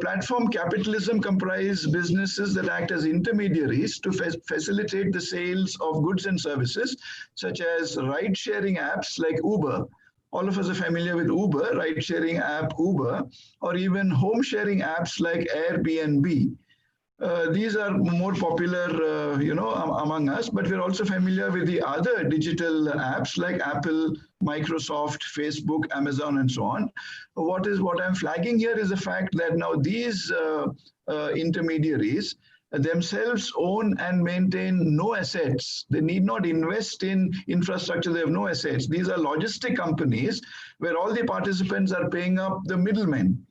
Platform capitalism comprises businesses that act as intermediaries to facilitate the sales of goods and services, such as ride-sharing apps like Uber. All of us are familiar with Uber, ride-sharing app Uber, or even home-sharing apps like Airbnb. These are more popular, among us, but we're also familiar with the other digital apps like Apple, Microsoft, Facebook, Amazon, and so on. What I'm flagging here is the fact that now these intermediaries themselves own and maintain no assets. They need not invest in infrastructure. They have no assets. These are logistic companies where all the participants are paying up the middlemen.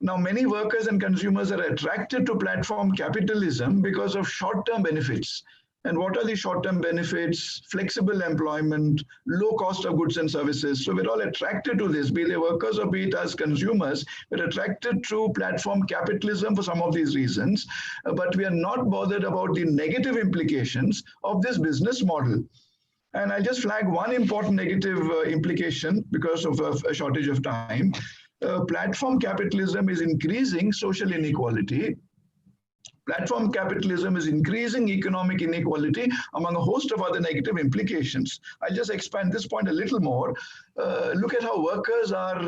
Now, many workers and consumers are attracted to platform capitalism because of short-term benefits. And what are the short-term benefits? Flexible employment, low cost of goods and services. So we're all attracted to this, be they workers or be it as consumers. We're attracted to platform capitalism for some of these reasons, but we are not bothered about the negative implications of this business model. And I'll just flag one important negative implication because of a shortage of time. Platform capitalism is increasing social inequality. Platform capitalism is increasing economic inequality among a host of other negative implications. I'll just expand this point a little more. Look at how workers are,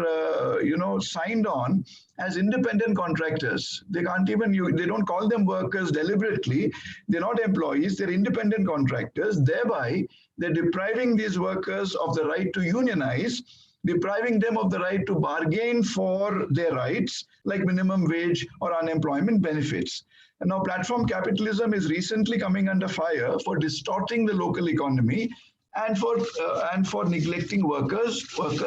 signed on as independent contractors. They can't even, they don't call them workers deliberately. They're not employees, they're independent contractors. Thereby, they're depriving these workers of the right to unionize, depriving them of the right to bargain for their rights, like minimum wage or unemployment benefits. And now platform capitalism is recently coming under fire for distorting the local economy and for neglecting workers'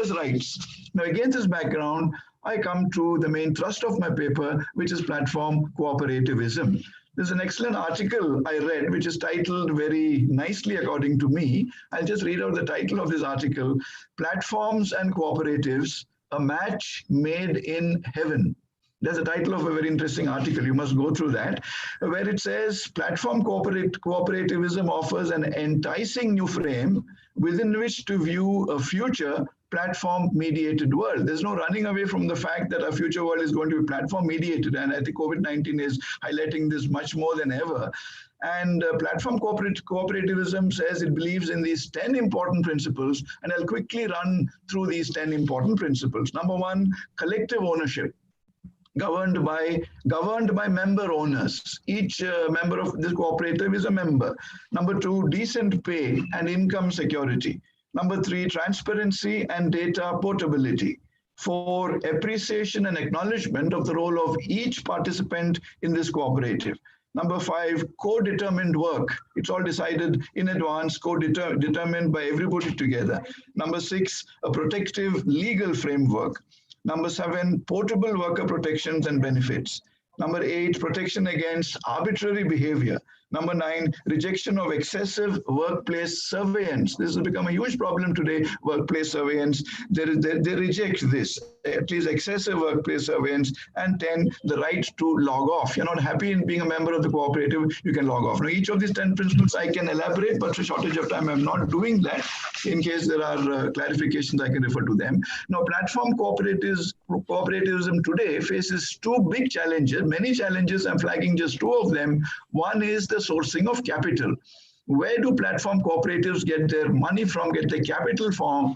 rights. Now, against this background, I come to the main thrust of my paper, which is platform cooperativism. There's an excellent article I read, which is titled very nicely, according to me. I'll just read out the title of this article: Platforms and Cooperatives, a Match Made in Heaven. There's a title of a very interesting article. You must go through that, where it says platform cooperativism offers an enticing new frame within which to view a future platform mediated world. There's no running away from the fact that our future world is going to be platform mediated. And I think COVID-19 is highlighting this much more than ever. And platform cooperativism says it believes in these 10 important principles. And I'll quickly run through these 10 important principles. Number one, collective ownership. Governed by member owners. Each member of this cooperative is a member. Number two, decent pay and income security. Number three, transparency and data portability. Four, appreciation and acknowledgement of the role of each participant in this cooperative. Number five, co-determined work. It's all decided in advance, co-determined by everybody together. Number six, a protective legal framework. Number seven, portable worker protections and benefits. Number eight, protection against arbitrary behavior. Number nine, rejection of excessive workplace surveillance. This has become a huge problem today, workplace surveillance. They reject this, at least excessive workplace surveillance. And 10, the right to log off. You're not happy in being a member of the cooperative, you can log off. Now, each of these 10 principles I can elaborate, but for shortage of time, I'm not doing that. In case there are clarifications, I can refer to them. Now, platform cooperativism today faces two big challenges, many challenges. I'm flagging just two of them. One is the sourcing of capital. Where do platform cooperatives get their money from, get their capital from?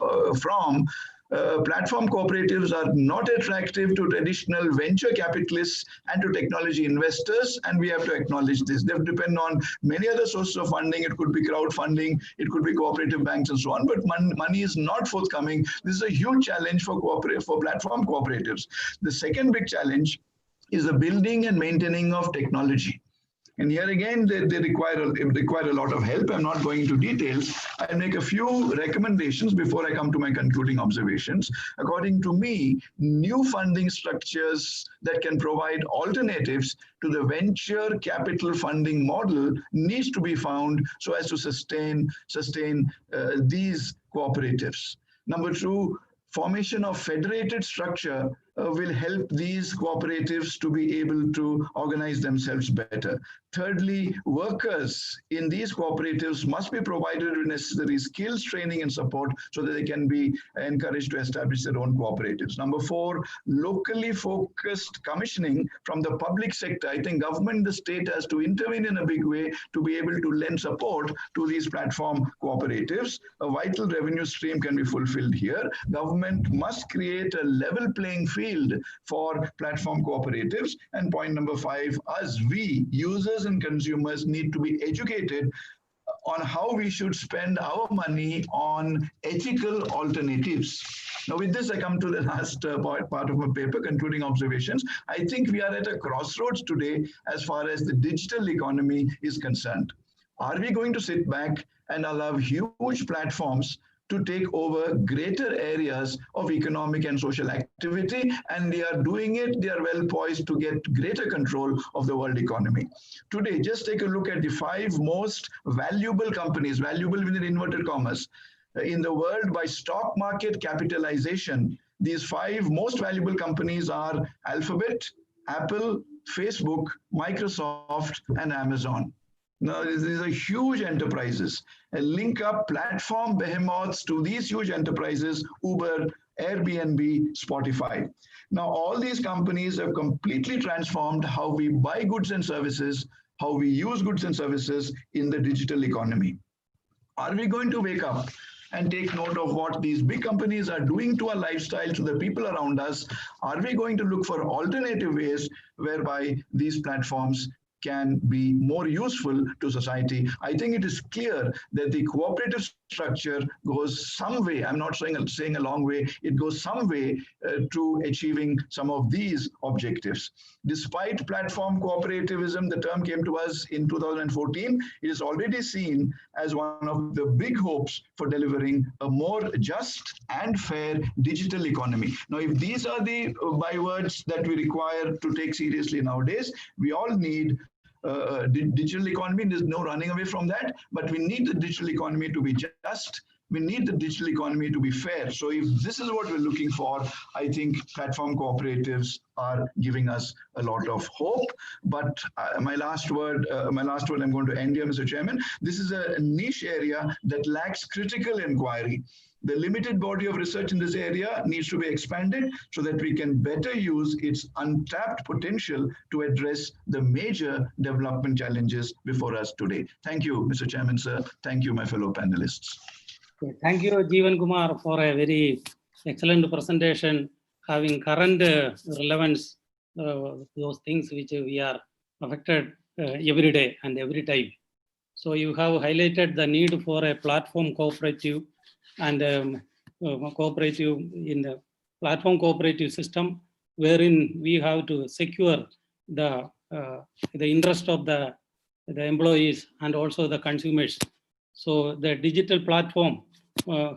Platform cooperatives are not attractive to traditional venture capitalists and to technology investors, and we have to acknowledge this. They depend on many other sources of funding. It could be crowdfunding, it could be cooperative banks and so on, but money is not forthcoming. This is a huge challenge for platform cooperatives. The second big challenge is the building and maintaining of technology. And here again, they require a lot of help. I'm not going into details. I'll make a few recommendations before I come to my concluding observations. According to me, new funding structures that can provide alternatives to the venture capital funding model needs to be found so as to sustain these cooperatives. Number two, formation of federated structure will help these cooperatives to be able to organize themselves better. Thirdly, workers in these cooperatives must be provided with necessary skills, training, and support so that they can be encouraged to establish their own cooperatives. Number four, locally focused commissioning from the public sector. I think government, the state has to intervene in a big way to be able to lend support to these platform cooperatives. A vital revenue stream can be fulfilled here. Government must create a level playing field for platform cooperatives. And point number five, we, users and consumers, need to be educated on how we should spend our money on ethical alternatives. Now, with this, I come to the last part of my paper, concluding observations. I think we are at a crossroads today as far as the digital economy is concerned. Are we going to sit back and allow huge platforms to take over greater areas of economic and social activity, and they are doing it. They are well poised to get greater control of the world economy. Today, just take a look at the 5 most valuable companies, valuable within inverted commas, in the world by stock market capitalization. These 5 most valuable companies are Alphabet, Apple, Facebook, Microsoft, and Amazon. Now, these are huge enterprises. Link up platform behemoths to these huge enterprises, Uber, Airbnb, Spotify. Now, all these companies have completely transformed how we buy goods and services, how we use goods and services in the digital economy. Are we going to wake up and take note of what these big companies are doing to our lifestyle, to the people around us? Are we going to look for alternative ways whereby these platforms can be more useful to society? I think it is clear that the cooperative structure goes some way. I'm not saying a long way. It goes some way to achieving some of these objectives. Despite platform cooperativism, the term came to us in 2014. It is already seen as one of the big hopes for delivering a more just and fair digital economy. Now, if these are the bywords that we require to take seriously nowadays, we all need digital economy. There's no running away from that, but we need the digital economy to be just. We need the digital economy to be fair. So if this is what we're looking for, I think platform cooperatives are giving us a lot of hope. But my last word, I'm going to end here, Mr. Chairman. This is a niche area that lacks critical inquiry. The limited body of research in this area needs to be expanded so that we can better use its untapped potential to address the major development challenges before us today. Thank you, Mr. Chairman, sir. Thank you, my fellow panelists. Thank you, Jeevan Kumar, for a very excellent presentation, having current relevance, those things which we are affected every day and every time. So you have highlighted the need for a platform cooperative and cooperative in the platform cooperative system, wherein we have to secure the interest of the employees and also the consumers. So the digital platform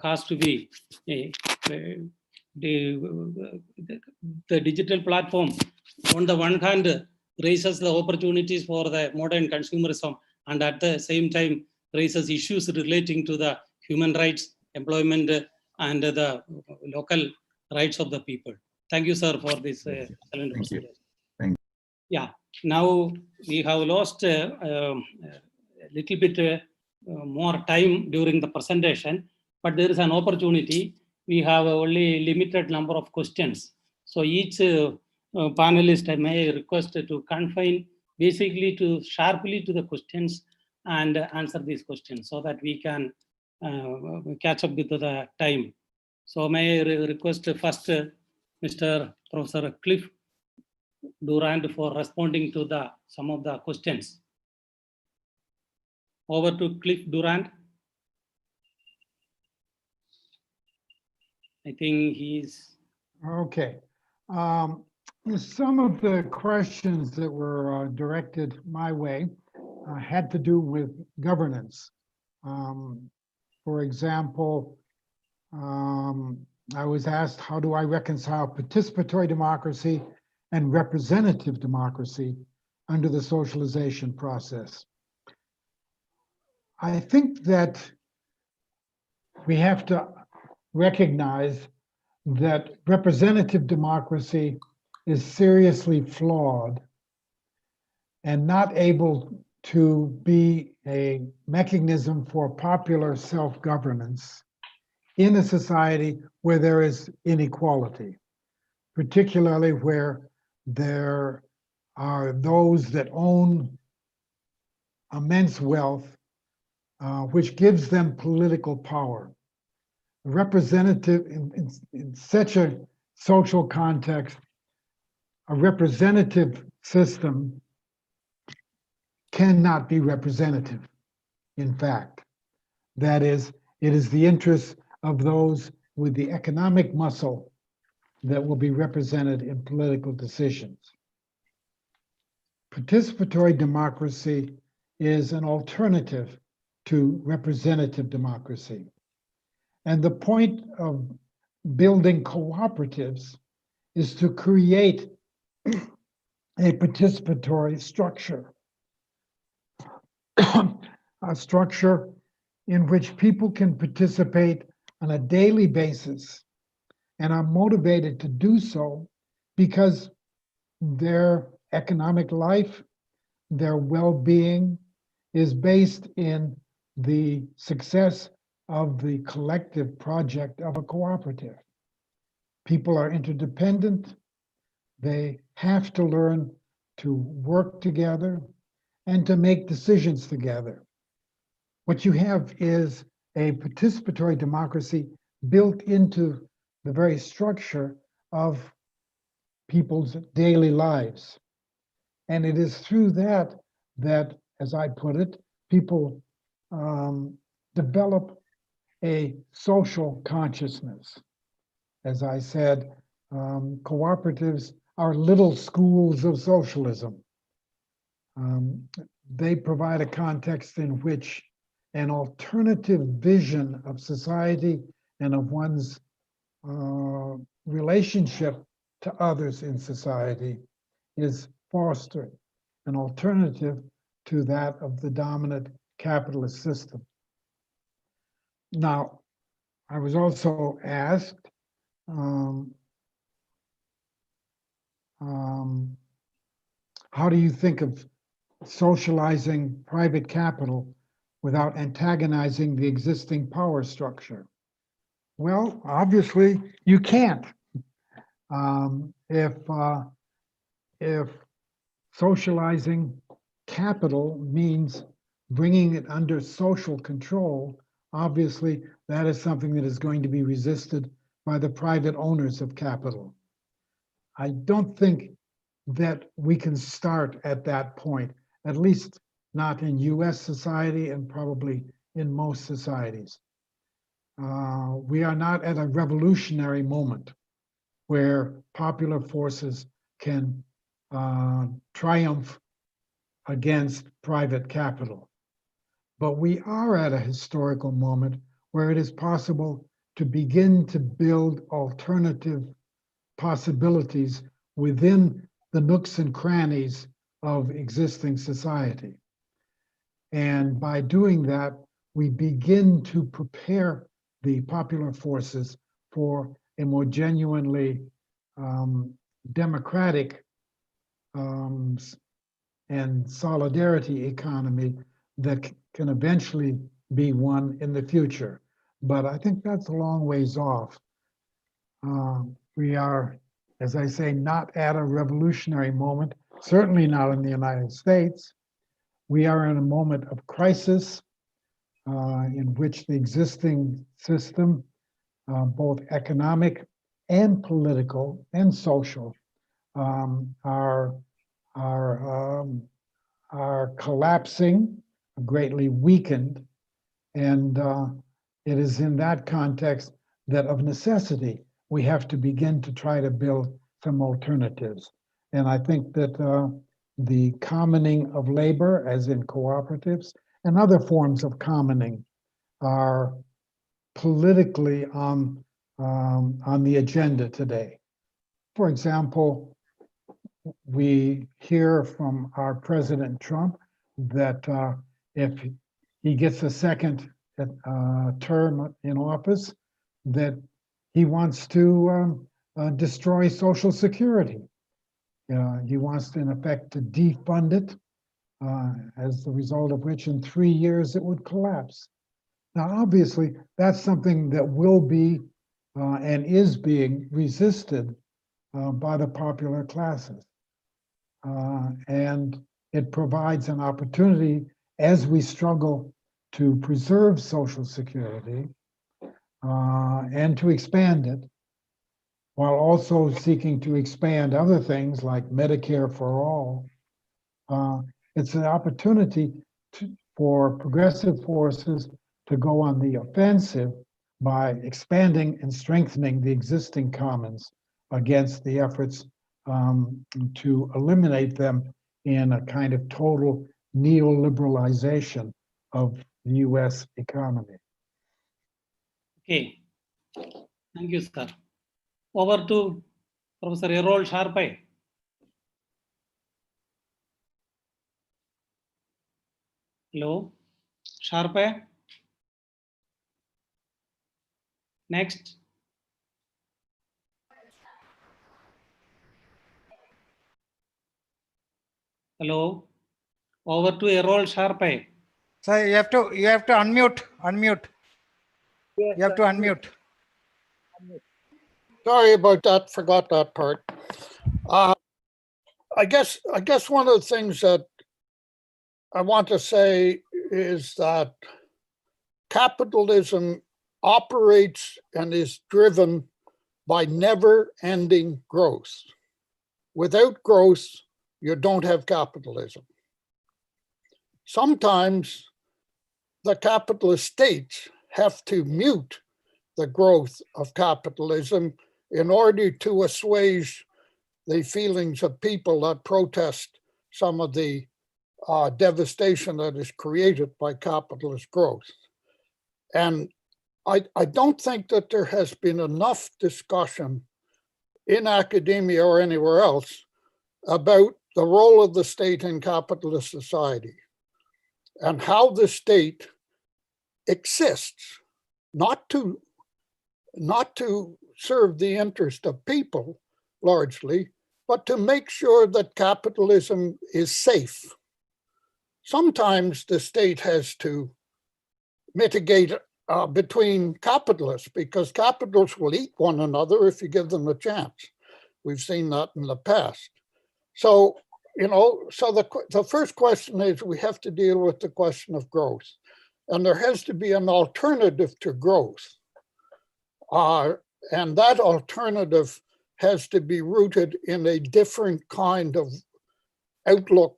has to be the digital platform. On the one hand, raises the opportunities for the modern consumerism, and at the same time raises issues relating to the human rights, employment, and the local rights of the people. Thank you, sir, for this excellent presentation. Thank you. Yeah, now we have lost a little bit more time during the presentation, but there is an opportunity. We have only limited number of questions. So each panelist, I may request to confine basically to sharply to the questions and answer these questions so that we can catch up with the time. So may I request first Mr. Professor Cliff Durand for responding to some of the questions. Over to Cliff Durand. I think he's... Okay. Some of the questions that were directed my way had to do with governance. For example, I was asked, how do I reconcile participatory democracy and representative democracy under the socialization process? I think that we have to recognize that representative democracy is seriously flawed and not able to be a mechanism for popular self-governance in a society where there is inequality, particularly where there are those that own immense wealth, which gives them political power. Representative in such a social context, a representative system cannot be representative. In fact, that is, it is the interest of those with the economic muscle that will be represented in political decisions. Participatory democracy is an alternative to representative democracy. And the point of building cooperatives is to create a participatory structure, a structure in which people can participate on a daily basis and are motivated to do so because their economic life, their well-being is based in the success of the collective project of a cooperative. People are interdependent. They have to learn to work together and to make decisions together. What you have is a participatory democracy built into the very structure of people's daily lives. And it is through that, as I put it, people develop a social consciousness. As I said, cooperatives are little schools of socialism. They provide a context in which an alternative vision of society and of one's relationship to others in society is fostered, an alternative to that of the dominant capitalist system. Now, I was also asked, how do you think of socializing private capital without antagonizing the existing power structure? Well, obviously you can't. If socializing capital means bringing it under social control, obviously that is something that is going to be resisted by the private owners of capital. I don't think that we can start at that point, at least not in US society and probably in most societies. We are not at a revolutionary moment where popular forces can triumph against private capital. But we are at a historical moment where it is possible to begin to build alternative possibilities within the nooks and crannies of existing society. And by doing that, we begin to prepare the popular forces for a more genuinely democratic and solidarity economy that can eventually be one in the future. But I think that's a long ways off. We are, as I say, not at a revolutionary moment, certainly not in the United States. We are in a moment of crisis in which the existing system, both economic and political and social, are collapsing, greatly weakened. And it is in that context that of necessity, we have to begin to try to build some alternatives. And I think that the commoning of labor, as in cooperatives, and other forms of commoning are politically on the agenda today. For example, we hear from our President Trump that if he gets a second term in office, that he wants to destroy Social Security. He wants, in effect, to defund it, as the result of which in 3 years it would collapse. Now, obviously, that's something that will be and is being resisted by the popular classes. And it provides an opportunity as we struggle to preserve Social Security and to expand it, while also seeking to expand other things like Medicare for all. It's an opportunity for progressive forces to go on the offensive by expanding and strengthening the existing commons against the efforts to eliminate them in a kind of total neoliberalization of the US economy. Okay. Thank you, sir. Over to Professor Errol Sharpe. Hello, Sharpe. Next. Hello. Over to Errol Sharpe. So you have to unmute. You have to unmute. Sorry about that, forgot that part. I guess one of the things that I want to say is that capitalism operates and is driven by never-ending growth. Without growth, you don't have capitalism. Sometimes the capitalist states have to mute the growth of capitalism in order to assuage the feelings of people that protest some of the devastation that is created by capitalist growth. And I don't think that there has been enough discussion in academia or anywhere else about the role of the state in capitalist society and how the state exists, not to serve the interest of people largely, but to make sure that capitalism is safe. Sometimes the state has to mitigate between capitalists because capitalists will eat one another if you give them a chance. We've seen that in the past. So, the first question is we have to deal with the question of growth. And there has to be an alternative to growth. And that alternative has to be rooted in a different kind of outlook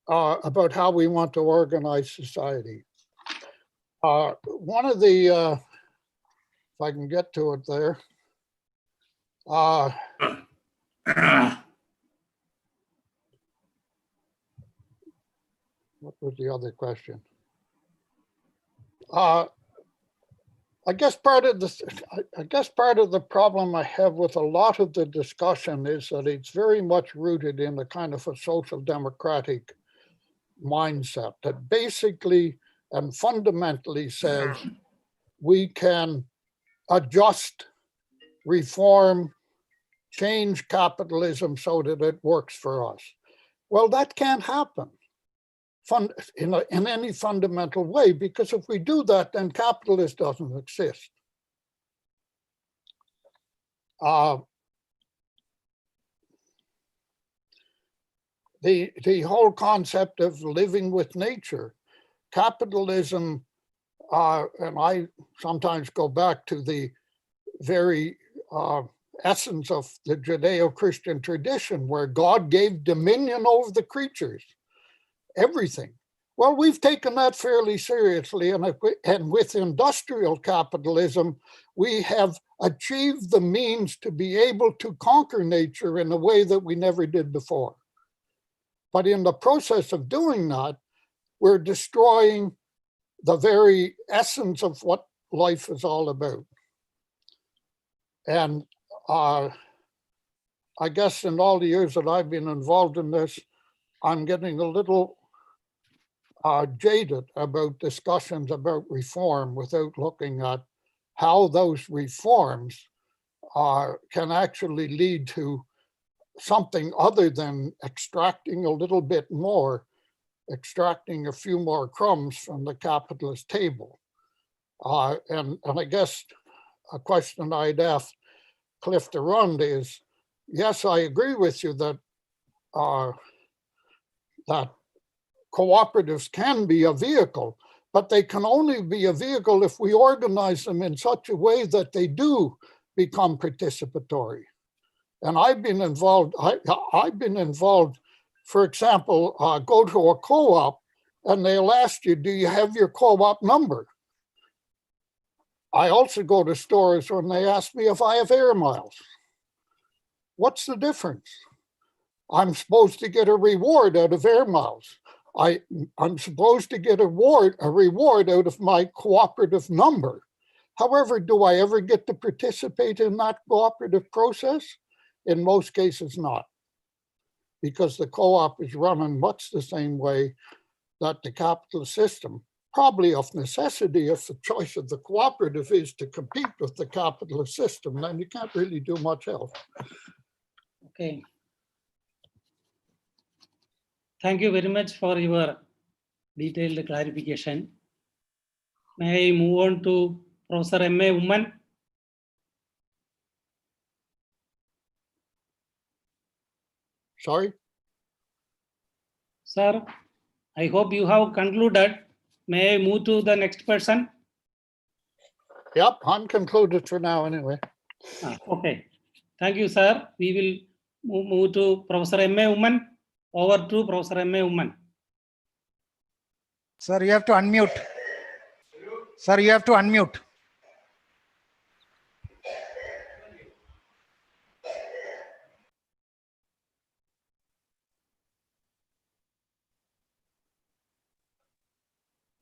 about how we want to organize society. One of the, if I can get to it there. What was the other question? I guess part of the problem I have with a lot of the discussion is that it's very much rooted in a kind of a social democratic mindset that basically and fundamentally says we can adjust, reform, change capitalism so that it works for us. Well, that can't happen in any fundamental way, because if we do that, then capitalism doesn't exist. The whole concept of living with nature, capitalism, and I sometimes go back to the very essence of the Judeo-Christian tradition where God gave dominion over the creatures, everything. Well, we've taken that fairly seriously, and with industrial capitalism, we have achieved the means to be able to conquer nature in a way that we never did before. But in the process of doing that, we're destroying the very essence of what life is all about. And I guess in all the years that I've been involved in this, I'm getting a little jaded about discussions about reform without looking at how those reforms can actually lead to something other than extracting a little bit more, extracting a few more crumbs from the capitalist table. And I guess a question I'd ask Cliff to run is, yes, I agree with you that that cooperatives can be a vehicle, but they can only be a vehicle if we organize them in such a way that they do become participatory. And I've been involved, for example, go to a co-op and they'll ask you, do you have your co-op number? I also go to stores when they ask me if I have air miles. What's the difference? I'm supposed to get a reward out of air miles. I'm supposed to get a reward out of my cooperative number. However, do I ever get to participate in that cooperative process? In most cases, not. Because the co-op is run in much the same way that the capitalist system, probably of necessity, if the choice of the cooperative is to compete with the capitalist system, then you can't really do much else. Okay. Thank you very much for your detailed clarification. May I move on to Professor M.A. Woman? Sorry? Sir, I hope you have concluded. May I move to the next person? Yep, I'm concluded for now anyway. Okay. Thank you, sir. We will move to Professor M.A. Woman. Over to Professor M.A. Woman. Sir, you have to unmute. Sir, you have to unmute.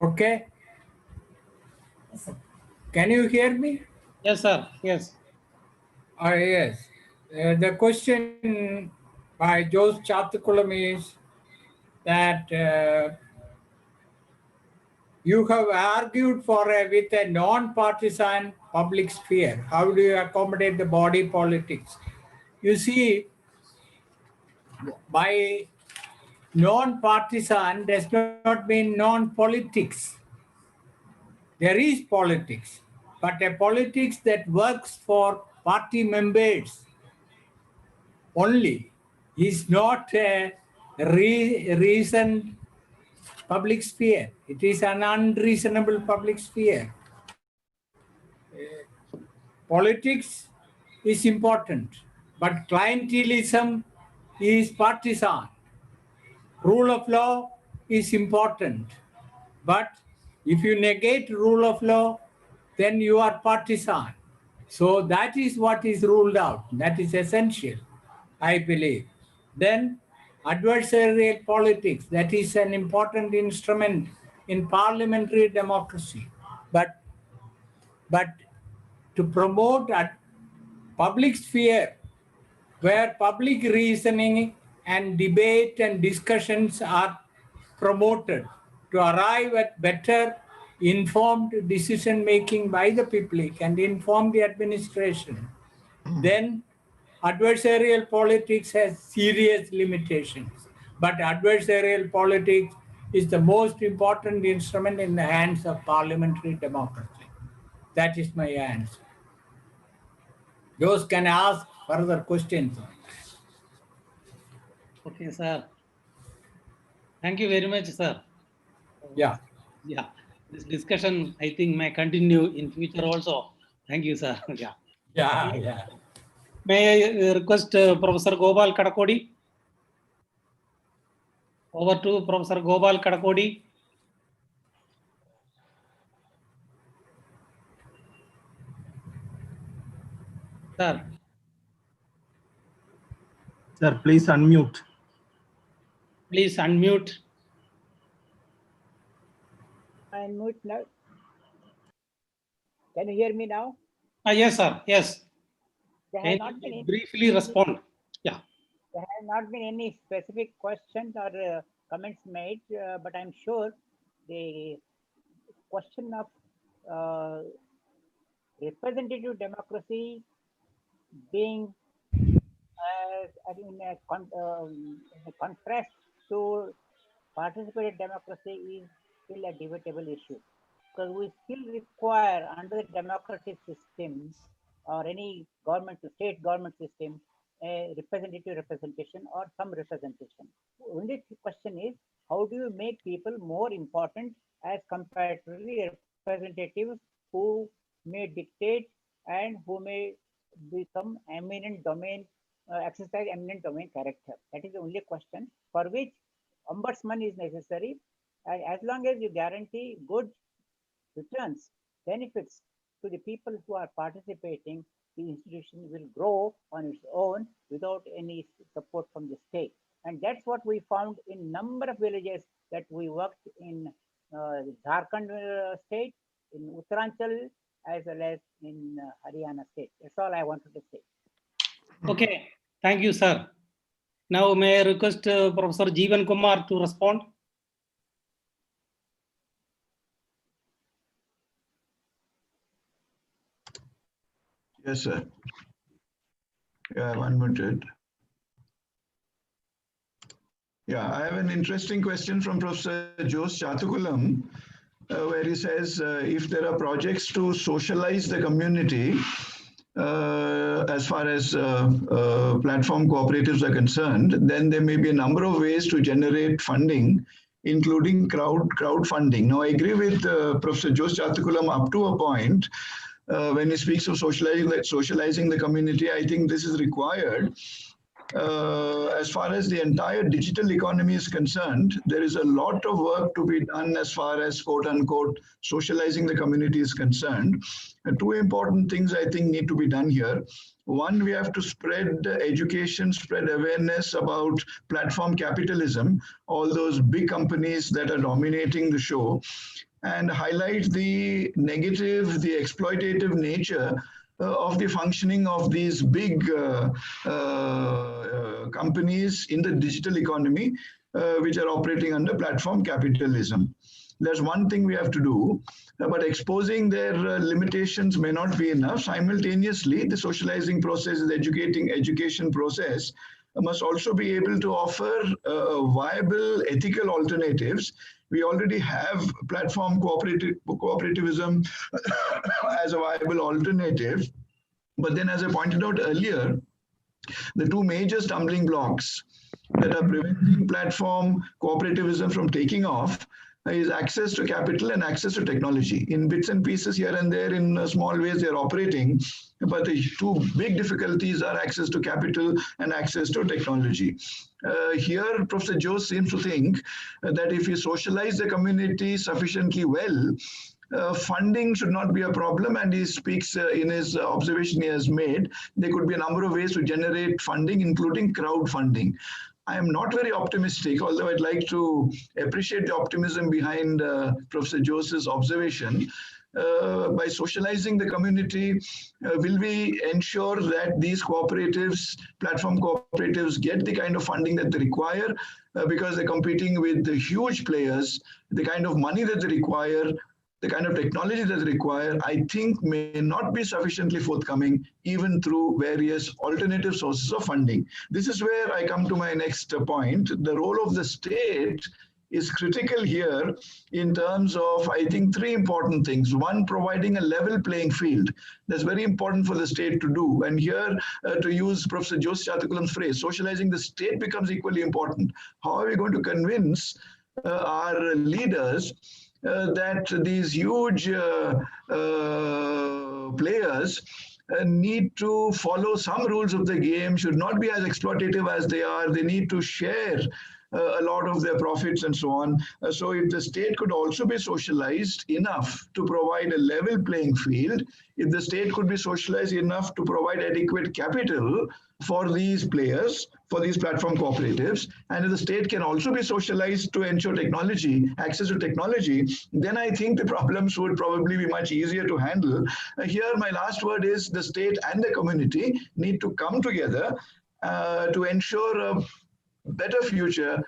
Okay. Can you hear me? Yes, sir. Yes. Yes. The question by Jose Chathukulam is that you have argued for with a non-partisan public sphere. How do you accommodate the body politics? You see, by non-partisan does not mean non-politics. There is politics, but a politics that works for party members only is not a reasoned public sphere. It is an unreasonable public sphere. Politics is important, but clientelism is partisan. Rule of law is important, but if you negate rule of law, then you are partisan. So that is what is ruled out. That is essential, I believe. Then adversarial politics, that is an important instrument in parliamentary democracy. But to promote a public sphere where public reasoning and debate and discussions are promoted to arrive at better informed decision making by the public and inform the administration, then adversarial politics has serious limitations. But adversarial politics is the most important instrument in the hands of parliamentary democracy. That is my answer. Those can ask further questions. Okay, sir. Thank you very much, sir. Yeah. Yeah. This discussion, I think, may continue in future also. Thank you, sir. Yeah. Yeah. May I request Professor Gopal Kadakodi? Over to Professor Gopal Kadakodi. Sir. Sir, please unmute. Please unmute. Unmute now. Can you hear me now? Yes, sir. Yes. There Can have not been you any, briefly respond? Yeah. there have not been any specific questions or comments made, but I'm sure the question of representative democracy being in a contrast to participative democracy is still a debatable issue, because we still require under the democratic system or any government to state government system a representative representation or some representation. Only question is, how do you make people more important as compared to the representatives who may dictate and who may become eminent domain, exercise eminent domain character? That is the only question for which ombudsman is necessary. And as long as you guarantee good returns, benefits to the people who are participating, the institution will grow on its own without any support from the state. And that's what we found in number of villages that we worked in Jharkhand state, in Uttaranchal, as well as in Haryana state. That's all I wanted to say. Okay, thank you, sir. Now, may I request Professor Jeevan Kumar to respond? Yes, sir. Yeah, one minute. Yeah, I have an interesting question from Professor Jose Chathukulam, where he says if there are projects to socialize the community, as far as platform cooperatives are concerned, then there may be a number of ways to generate funding, including crowdfunding. Now, I agree with Professor Jose Chathukulam up to a point. When he speaks of socializing the community, I think this is required. As far as the entire digital economy is concerned, there is a lot of work to be done as far as quote unquote socializing the community is concerned. Two important things I think need to be done here. One, we have to spread education, spread awareness about platform capitalism, all those big companies that are dominating the show, and highlight the negative, the exploitative nature of the functioning of these big companies in the digital economy, which are operating under platform capitalism. There's one thing we have to do, but exposing their limitations may not be enough. Simultaneously, the socializing process, the education process must also be able to offer viable ethical alternatives. We already have platform cooperativism as a viable alternative. But then, as I pointed out earlier, the two major stumbling blocks that are preventing platform cooperativism from taking off is access to capital and access to technology. In bits and pieces here and there, in small ways, they're operating. But the two big difficulties are access to capital and access to technology. Here, Professor Jose seems to think that if we socialize the community sufficiently well, funding should not be a problem, and he speaks in his observation he has made, there could be a number of ways to generate funding, including crowdfunding. I am not very optimistic, although I'd like to appreciate the optimism behind Professor Jose's observation. By socializing the community, will we ensure that these cooperatives, platform cooperatives, get the kind of funding that they require because they're competing with the huge players, the kind of money that they require, the kind of technology that they require, I think may not be sufficiently forthcoming even through various alternative sources of funding. This is where I come to my next point. The role of the state is critical here in terms of, I think, three important things. One, providing a level playing field. That's very important for the state to do. And here, to use Professor Jose Chathukulam's phrase, socializing the state becomes equally important. How are we going to convince our leaders that these huge players need to follow some rules of the game, should not be as exploitative as they are. They need to share a lot of their profits and so on. So if the state could also be socialized enough to provide a level playing field, if the state could be socialized enough to provide adequate capital for these players, for these platform cooperatives, and if the state can also be socialized to ensure technology, access to technology, then I think the problems would probably be much easier to handle. Here, my last word is the state and the community need to come together to ensure a better future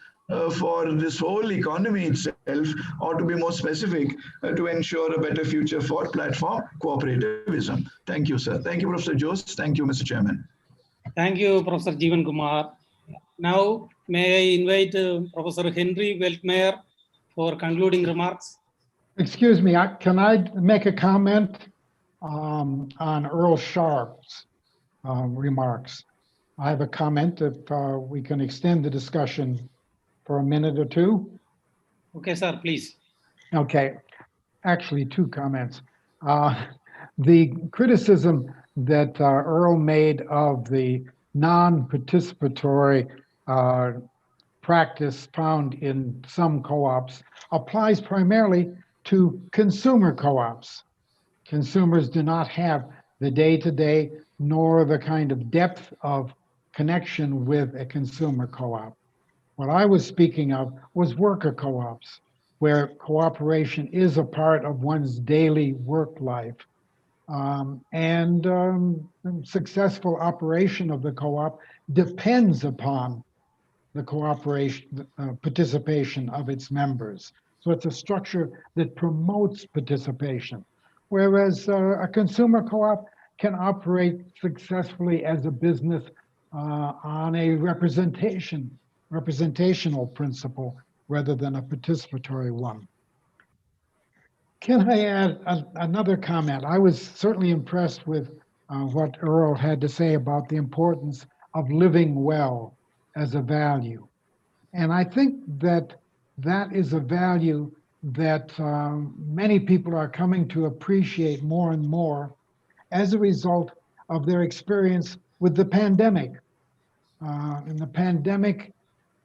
for this whole economy itself, or to be more specific, to ensure a better future for platform cooperativism. Thank you, sir. Thank you, Professor Jose. Thank you, Mr. Chairman. Thank you, Professor Jeevan Kumar. Now, may I invite Professor Henry Weltmeyer for concluding remarks? Excuse me, can I make a comment on Earl Sharp's remarks? I have a comment if we can extend the discussion for a minute or two. Okay, sir, please. Okay, actually two comments. The criticism that Earl made of the non-participatory practice found in some co-ops applies primarily to consumer co-ops. Consumers do not have the day-to-day nor the kind of depth of connection with a consumer co-op. What I was speaking of was worker co-ops, where cooperation is a part of one's daily work life. Successful operation of the co-op depends upon the cooperation, participation of its members. So it's a structure that promotes participation. Whereas a consumer co-op can operate successfully as a business on a representational principle rather than a participatory one. Can I add another comment? I was certainly impressed with what Earl had to say about the importance of living well as a value. And I think that that is a value that many people are coming to appreciate more and more as a result of their experience with the pandemic. In the pandemic,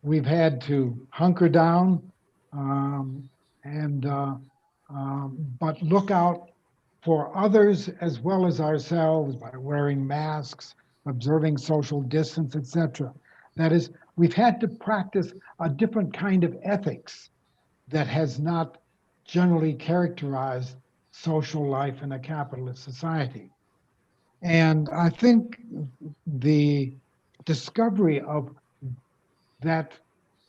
we've had to hunker down but look out for others as well as ourselves by wearing masks, observing social distance, etc. That is, we've had to practice a different kind of ethics that has not generally characterized social life in a capitalist society. And I think the discovery of that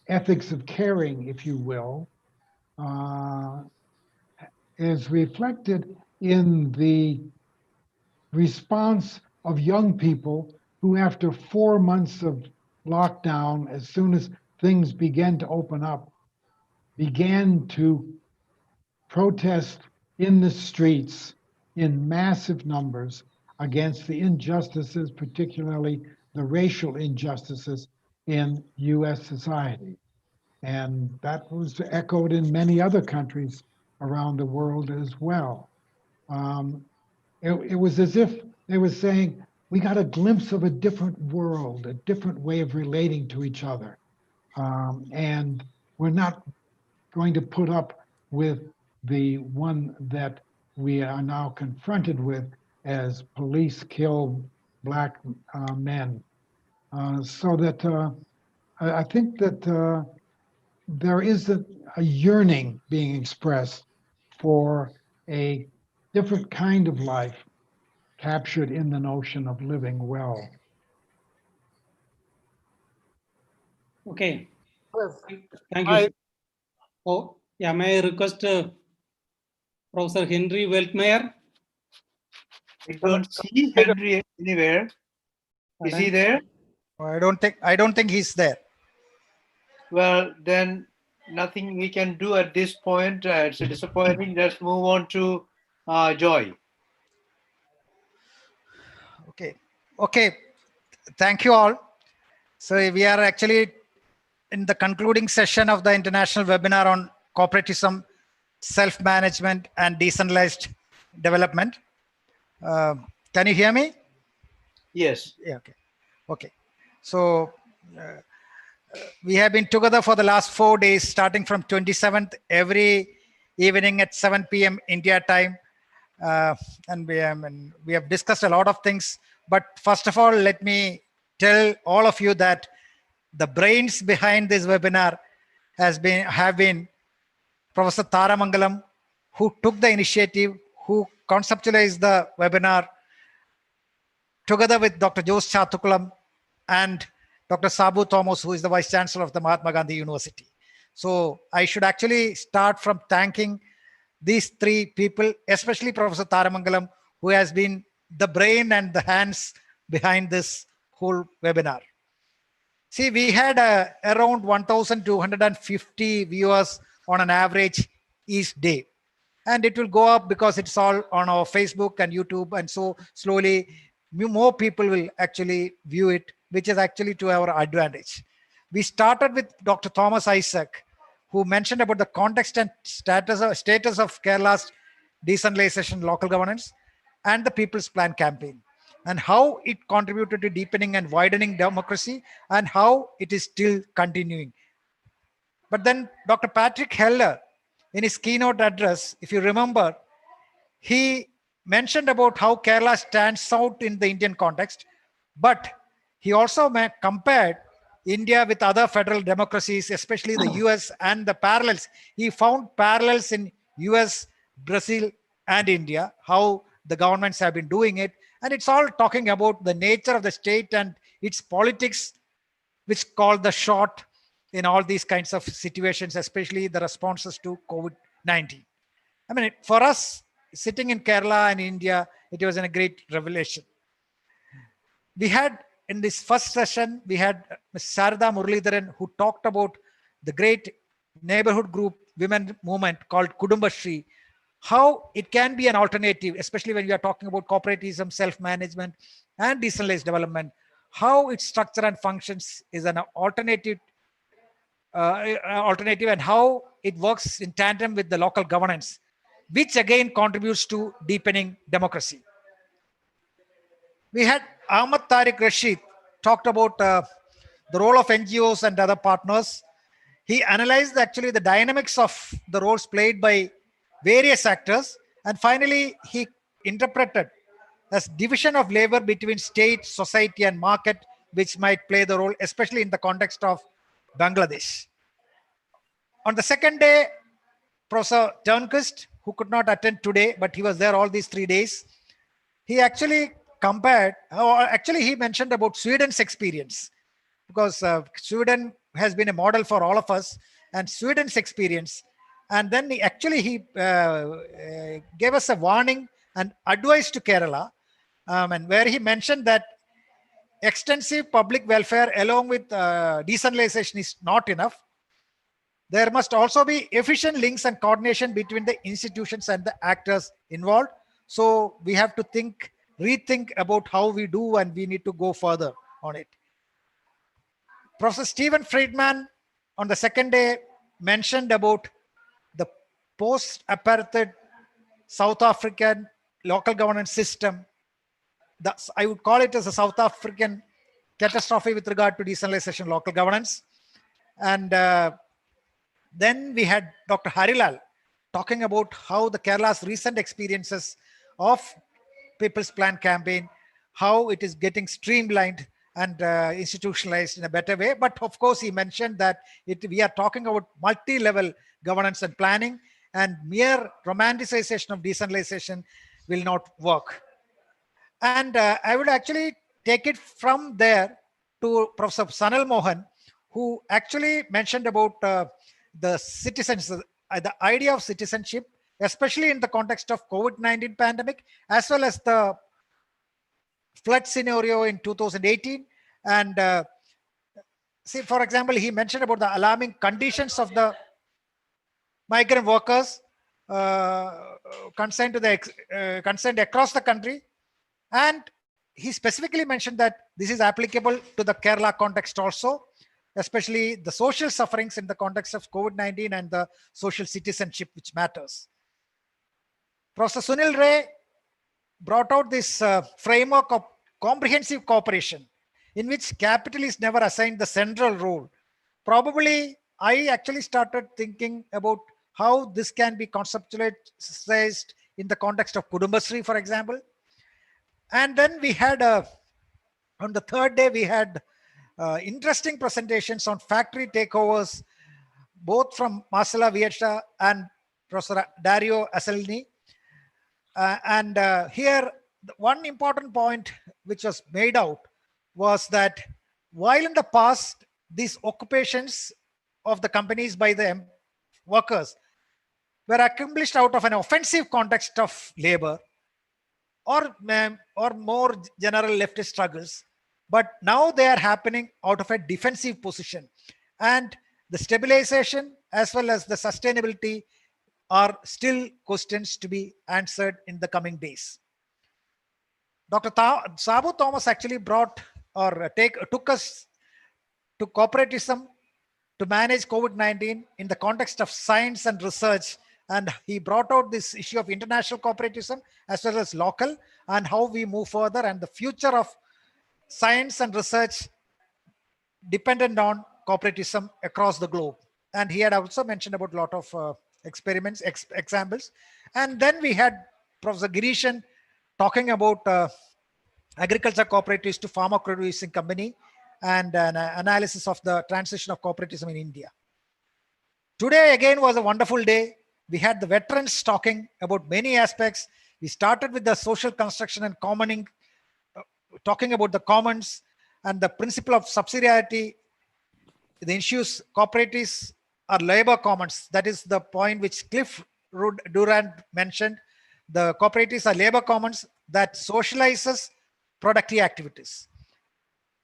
ethics of caring, if you will, is reflected in the response of young people who, after 4 months of lockdown, as soon as things began to open up, began to protest in the streets in massive numbers against the injustices, particularly the racial injustices in US society. And that was echoed in many other countries around the world as well. It was as if they were saying, we got a glimpse of a different world, a different way of relating to each other. And we're not going to put up with the one that we are now confronted with as police kill Black men. So that I think that there is a yearning being expressed for a different kind of life captured in the notion of living well. Okay. Thank you. Oh, yeah, may I request Professor Henry Weltmeyer? I don't see Henry anywhere. Is he there? I don't think he's there. Well, then nothing we can do at this point. It's disappointing. Let's move on to Joy. Okay. Thank you all. So we are actually in the concluding session of the international webinar on cooperativism, self-management, and decentralized development. Can you hear me? Yes. Yeah. Okay. So we have been together for the last 4 days, starting from 27th, every evening at 7 p.m. India time. And we have discussed a lot of things. But first of all, let me tell all of you that the brains behind this webinar have been Professor Tharamangalam, who took the initiative, who conceptualized the webinar, together with Dr. Jose Chatukulam and Dr. Sabu Thomas, who is the Vice Chancellor of the Mahatma Gandhi University. So I should actually start from thanking these three people, especially Professor Tharamangalam, who has been the brain and the hands behind this whole webinar. See, we had around 1,250 viewers on an average each day. And it will go up because it's all on our Facebook and YouTube. And so slowly more people will actually view it, which is actually to our advantage. We started with Dr. Thomas Isaac, who mentioned about the context and status of Kerala's decentralization, local governance, and the People's Plan campaign, and how it contributed to deepening and widening democracy, and how it is still continuing. But then Dr. Patrick Heller, in his keynote address, if you remember, he mentioned about how Kerala stands out in the Indian context, but he also compared India with other federal democracies, especially the US, and the parallels. He found parallels in US, Brazil, and India, how the governments have been doing it. And it's all talking about the nature of the state and its politics, which call the shot in all these kinds of situations, especially the responses to COVID-19. I mean, for us, sitting in Kerala and India, it was a great revelation. We had, in this first session, we had Ms. Sarada Muralidharan, who talked about the great neighborhood group women movement called Kudumbashri, how it can be an alternative, especially when we are talking about cooperativism, self-management, and decentralized development, how its structure and functions is an alternative, and how it works in tandem with the local governance, which again contributes to deepening democracy. We had Ahmad Tariq Rashid talked about the role of NGOs and other partners. He analyzed actually the dynamics of the roles played by various actors. And finally, he interpreted as division of labor between state, society, and market, which might play the role, especially in the context of Bangladesh. On the second day, Professor Turnquist, who could not attend today, but he was there all these 3 days, he actually compared, or actually he mentioned about Sweden's experience, because Sweden has been a model for all of us, and Sweden's experience. And then he gave us a warning and advice to Kerala, and where he mentioned that extensive public welfare along with decentralization is not enough. There must also be efficient links and coordination between the institutions and the actors involved. So we have to rethink about how we do, and we need to go further on it. Professor Stephen Friedman on the second day mentioned about the post-apartheid South African local governance system. I would call it as a South African catastrophe with regard to decentralization local governance. And then we had Dr. Harilal talking about how the Kerala's recent experiences of People's Plan campaign, how it is getting streamlined and institutionalized in a better way. But of course, he mentioned that we are talking about multi-level governance and planning, and mere romanticization of decentralization will not work. And I would actually take it from there to Professor Sanal Mohan, who actually mentioned about the citizens, the idea of citizenship, especially in the context of COVID-19 pandemic, as well as the flood scenario in 2018. And see, for example, he mentioned about the alarming conditions of the migrant workers concerned across the country. And he specifically mentioned that this is applicable to the Kerala context also, especially the social sufferings in the context of COVID-19 and the social citizenship, which matters. Professor Sunil Ray brought out this framework of comprehensive cooperation, in which capital is never assigned the central role. Probably, I actually started thinking about how this can be conceptualized in the context of Kudumbasri, for example. And then we had, on the third day, we had interesting presentations on factory takeovers, both from Marcela Vieta and Professor Dario Aselni. Here, one important point which was made out was that while in the past, these occupations of the companies by the workers were accomplished out of an offensive context of labor, or more general leftist struggles, but now they are happening out of a defensive position, and the stabilization as well as the sustainability are still questions to be answered in the coming days. Dr. Sabu Thomas actually took us to cooperativism to manage COVID-19 in the context of science and research. And he brought out this issue of international cooperativism as well as local, and how we move further, and the future of science and research dependent on cooperativism across the globe. And he had also mentioned about a lot of experiments, examples. And then we had Professor Girishan talking about agriculture cooperatives to farmer producing company, and an analysis of the transition of cooperativism in India. Today again was a wonderful day. We had the veterans talking about many aspects. We started with the social construction and commoning, talking about the commons and the principle of subsidiarity. The issues cooperatives are labor commons. That is the point which Cliff Durand mentioned. The cooperatives are labor commons that socializes productive activities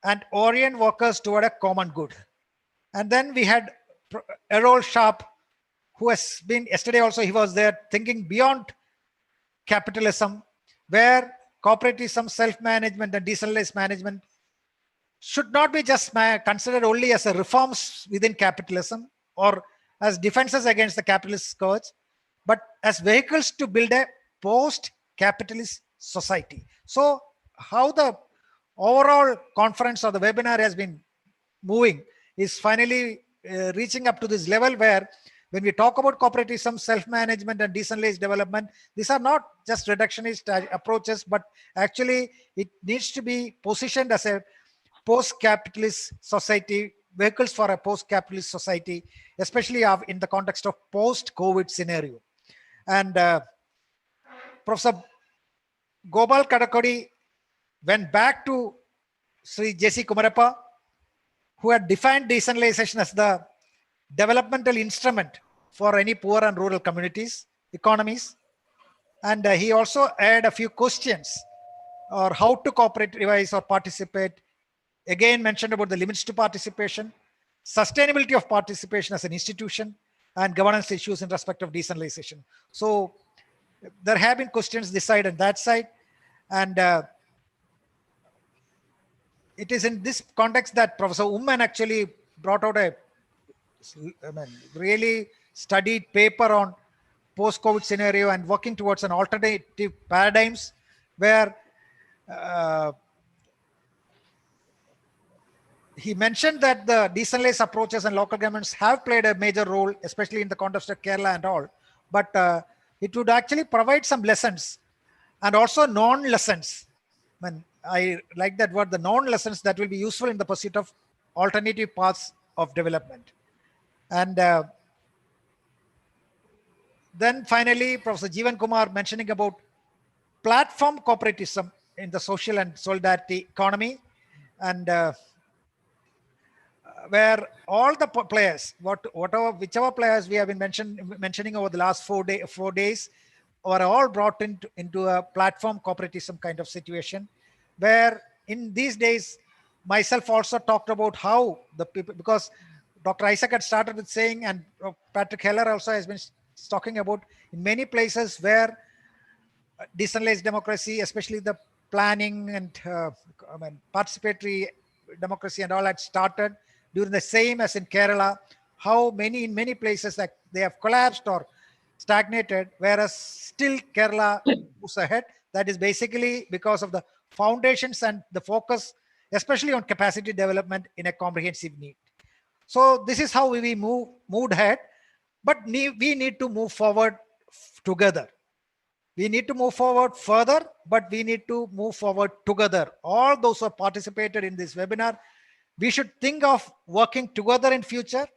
and orient workers toward a common good. And then we had Errol Sharp, who has been yesterday also, he was there thinking beyond capitalism, where cooperativism, self-management and decentralized management should not be just considered only as a reforms within capitalism or as defenses against the capitalist scourge, but as vehicles to build a post-capitalist society. So how the overall conference or the webinar has been moving is finally reaching up to this level where when we talk about cooperativism, self-management and decentralized development, these are not just reductionist approaches, but actually it needs to be positioned as a post-capitalist society, vehicles for a post-capitalist society, especially in the context of post-COVID scenario. And Professor Gopal Kadakodi went back to Sri J.C. Kumarappa, who had defined decentralization as the developmental instrument for any poor and rural communities, economies. And he also had a few questions or how to cooperativize or participate. Again, mentioned about the limits to participation, sustainability of participation as an institution, and governance issues in respect of decentralization. So there have been questions this side and that side. And it is in this context that Professor Umman actually brought out a really studied paper on post-COVID scenario and working towards an alternative paradigms where he mentioned that the decentralized approaches and local governments have played a major role, especially in the context of Kerala and all, but it would actually provide some lessons and also non-lessons. I like that word, the non-lessons that will be useful in the pursuit of alternative paths of development. And then finally, Professor Jeevan Kumar mentioning about platform cooperativism in the social and solidarity economy, and where all the players, whichever players we have been mentioning over the last 4 days, are all brought into a platform cooperativism kind of situation, where in these days, myself also talked about how the people, because Dr. Isaac had started with saying, and Patrick Heller also has been talking about, in many places where decentralized democracy, especially the planning and participatory democracy and all had started during the same as in Kerala, how in many places like they have collapsed or stagnated, whereas still Kerala moves ahead. That is basically because of the foundations and the focus, especially on capacity development in a comprehensive need. So this is how we moved ahead, but we need to move forward together. We need to move forward further, but we need to move forward together. All those who have participated in this webinar, we should think of working together in future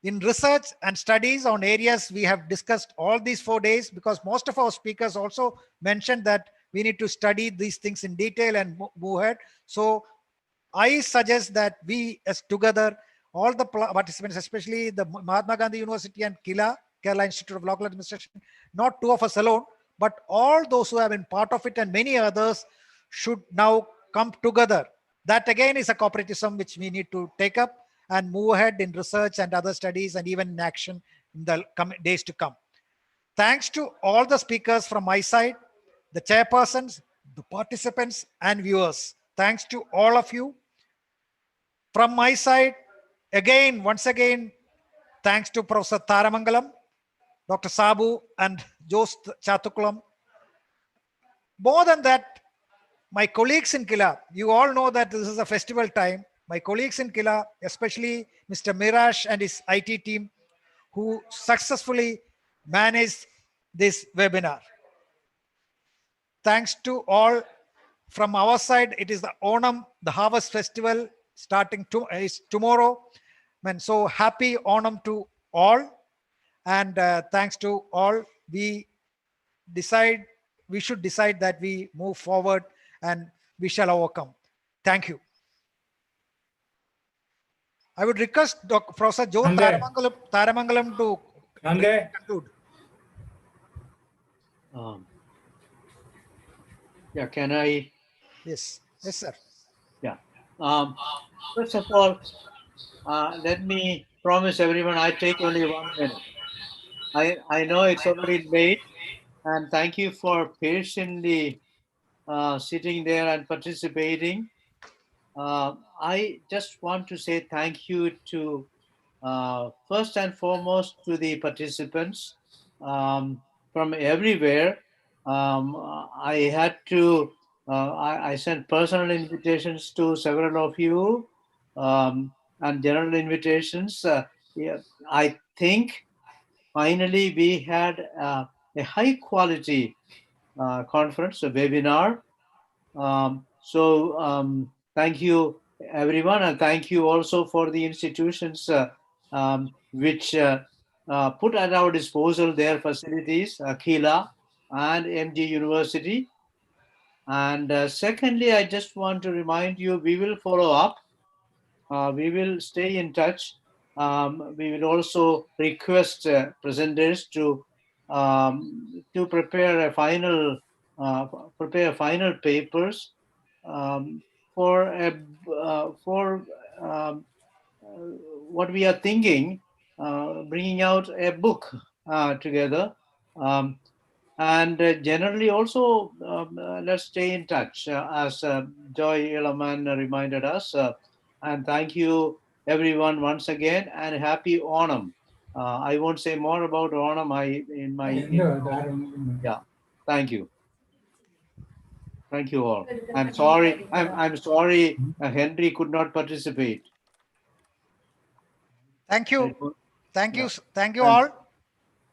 in research and studies on areas we have discussed all these 4 days, because most of our speakers also mentioned that we need to study these things in detail and move ahead. So I suggest that we as together, all the participants, especially the Mahatma Gandhi University and Kerala Institute of Local Administration, not two of us alone, but all those who have been part of it and many others should now come together. That again is a cooperativism which we need to take up and move ahead in research and other studies and even in action in the days to come. Thanks to all the speakers from my side, the chairpersons, the participants and viewers. Thanks to all of you. From my side, once again, thanks to Professor Tharamangalam, Dr. Sabu and Jose Chatukulam. More than that, my colleagues in Kila, you all know that this is a festival time. My colleagues in Kila, especially Mr. Mirash and his IT team, who successfully managed this webinar. Thanks to all. From our side, it is the Onam, the harvest festival, starting is tomorrow. So happy Onam to all. And thanks to all, we decide we should decide that we move forward and we shall overcome. Thank you. I would request Professor Joe Nande. Taramangalam to Nande. conclude. Yeah, can I? Yes, yes, sir. Yeah. First of all, let me promise everyone I take only 1 minute. I know it's already late, and thank you for patiently sitting there and participating. I just want to say thank you to first and foremost to the participants from everywhere. I had to, I sent personal invitations to several of you and general invitations. Yeah, I think finally we had a high quality conference, a webinar. Thank you everyone, and thank you also for the institutions which put at our disposal their facilities, Akila and MG University. And secondly, I just want to remind you, we will follow up. We will stay in touch. We will also request presenters to prepare a final papers for what we are thinking, bringing out a book together. And generally also, let's stay in touch, as Joy Elaman reminded us. And thank you, everyone, once again, and happy Onam. I won't say more about Onam. Yeah, thank you. Thank you all. I'm sorry. I'm sorry. Henry could not participate. Thank you. Thank you. Yeah. Thank you all.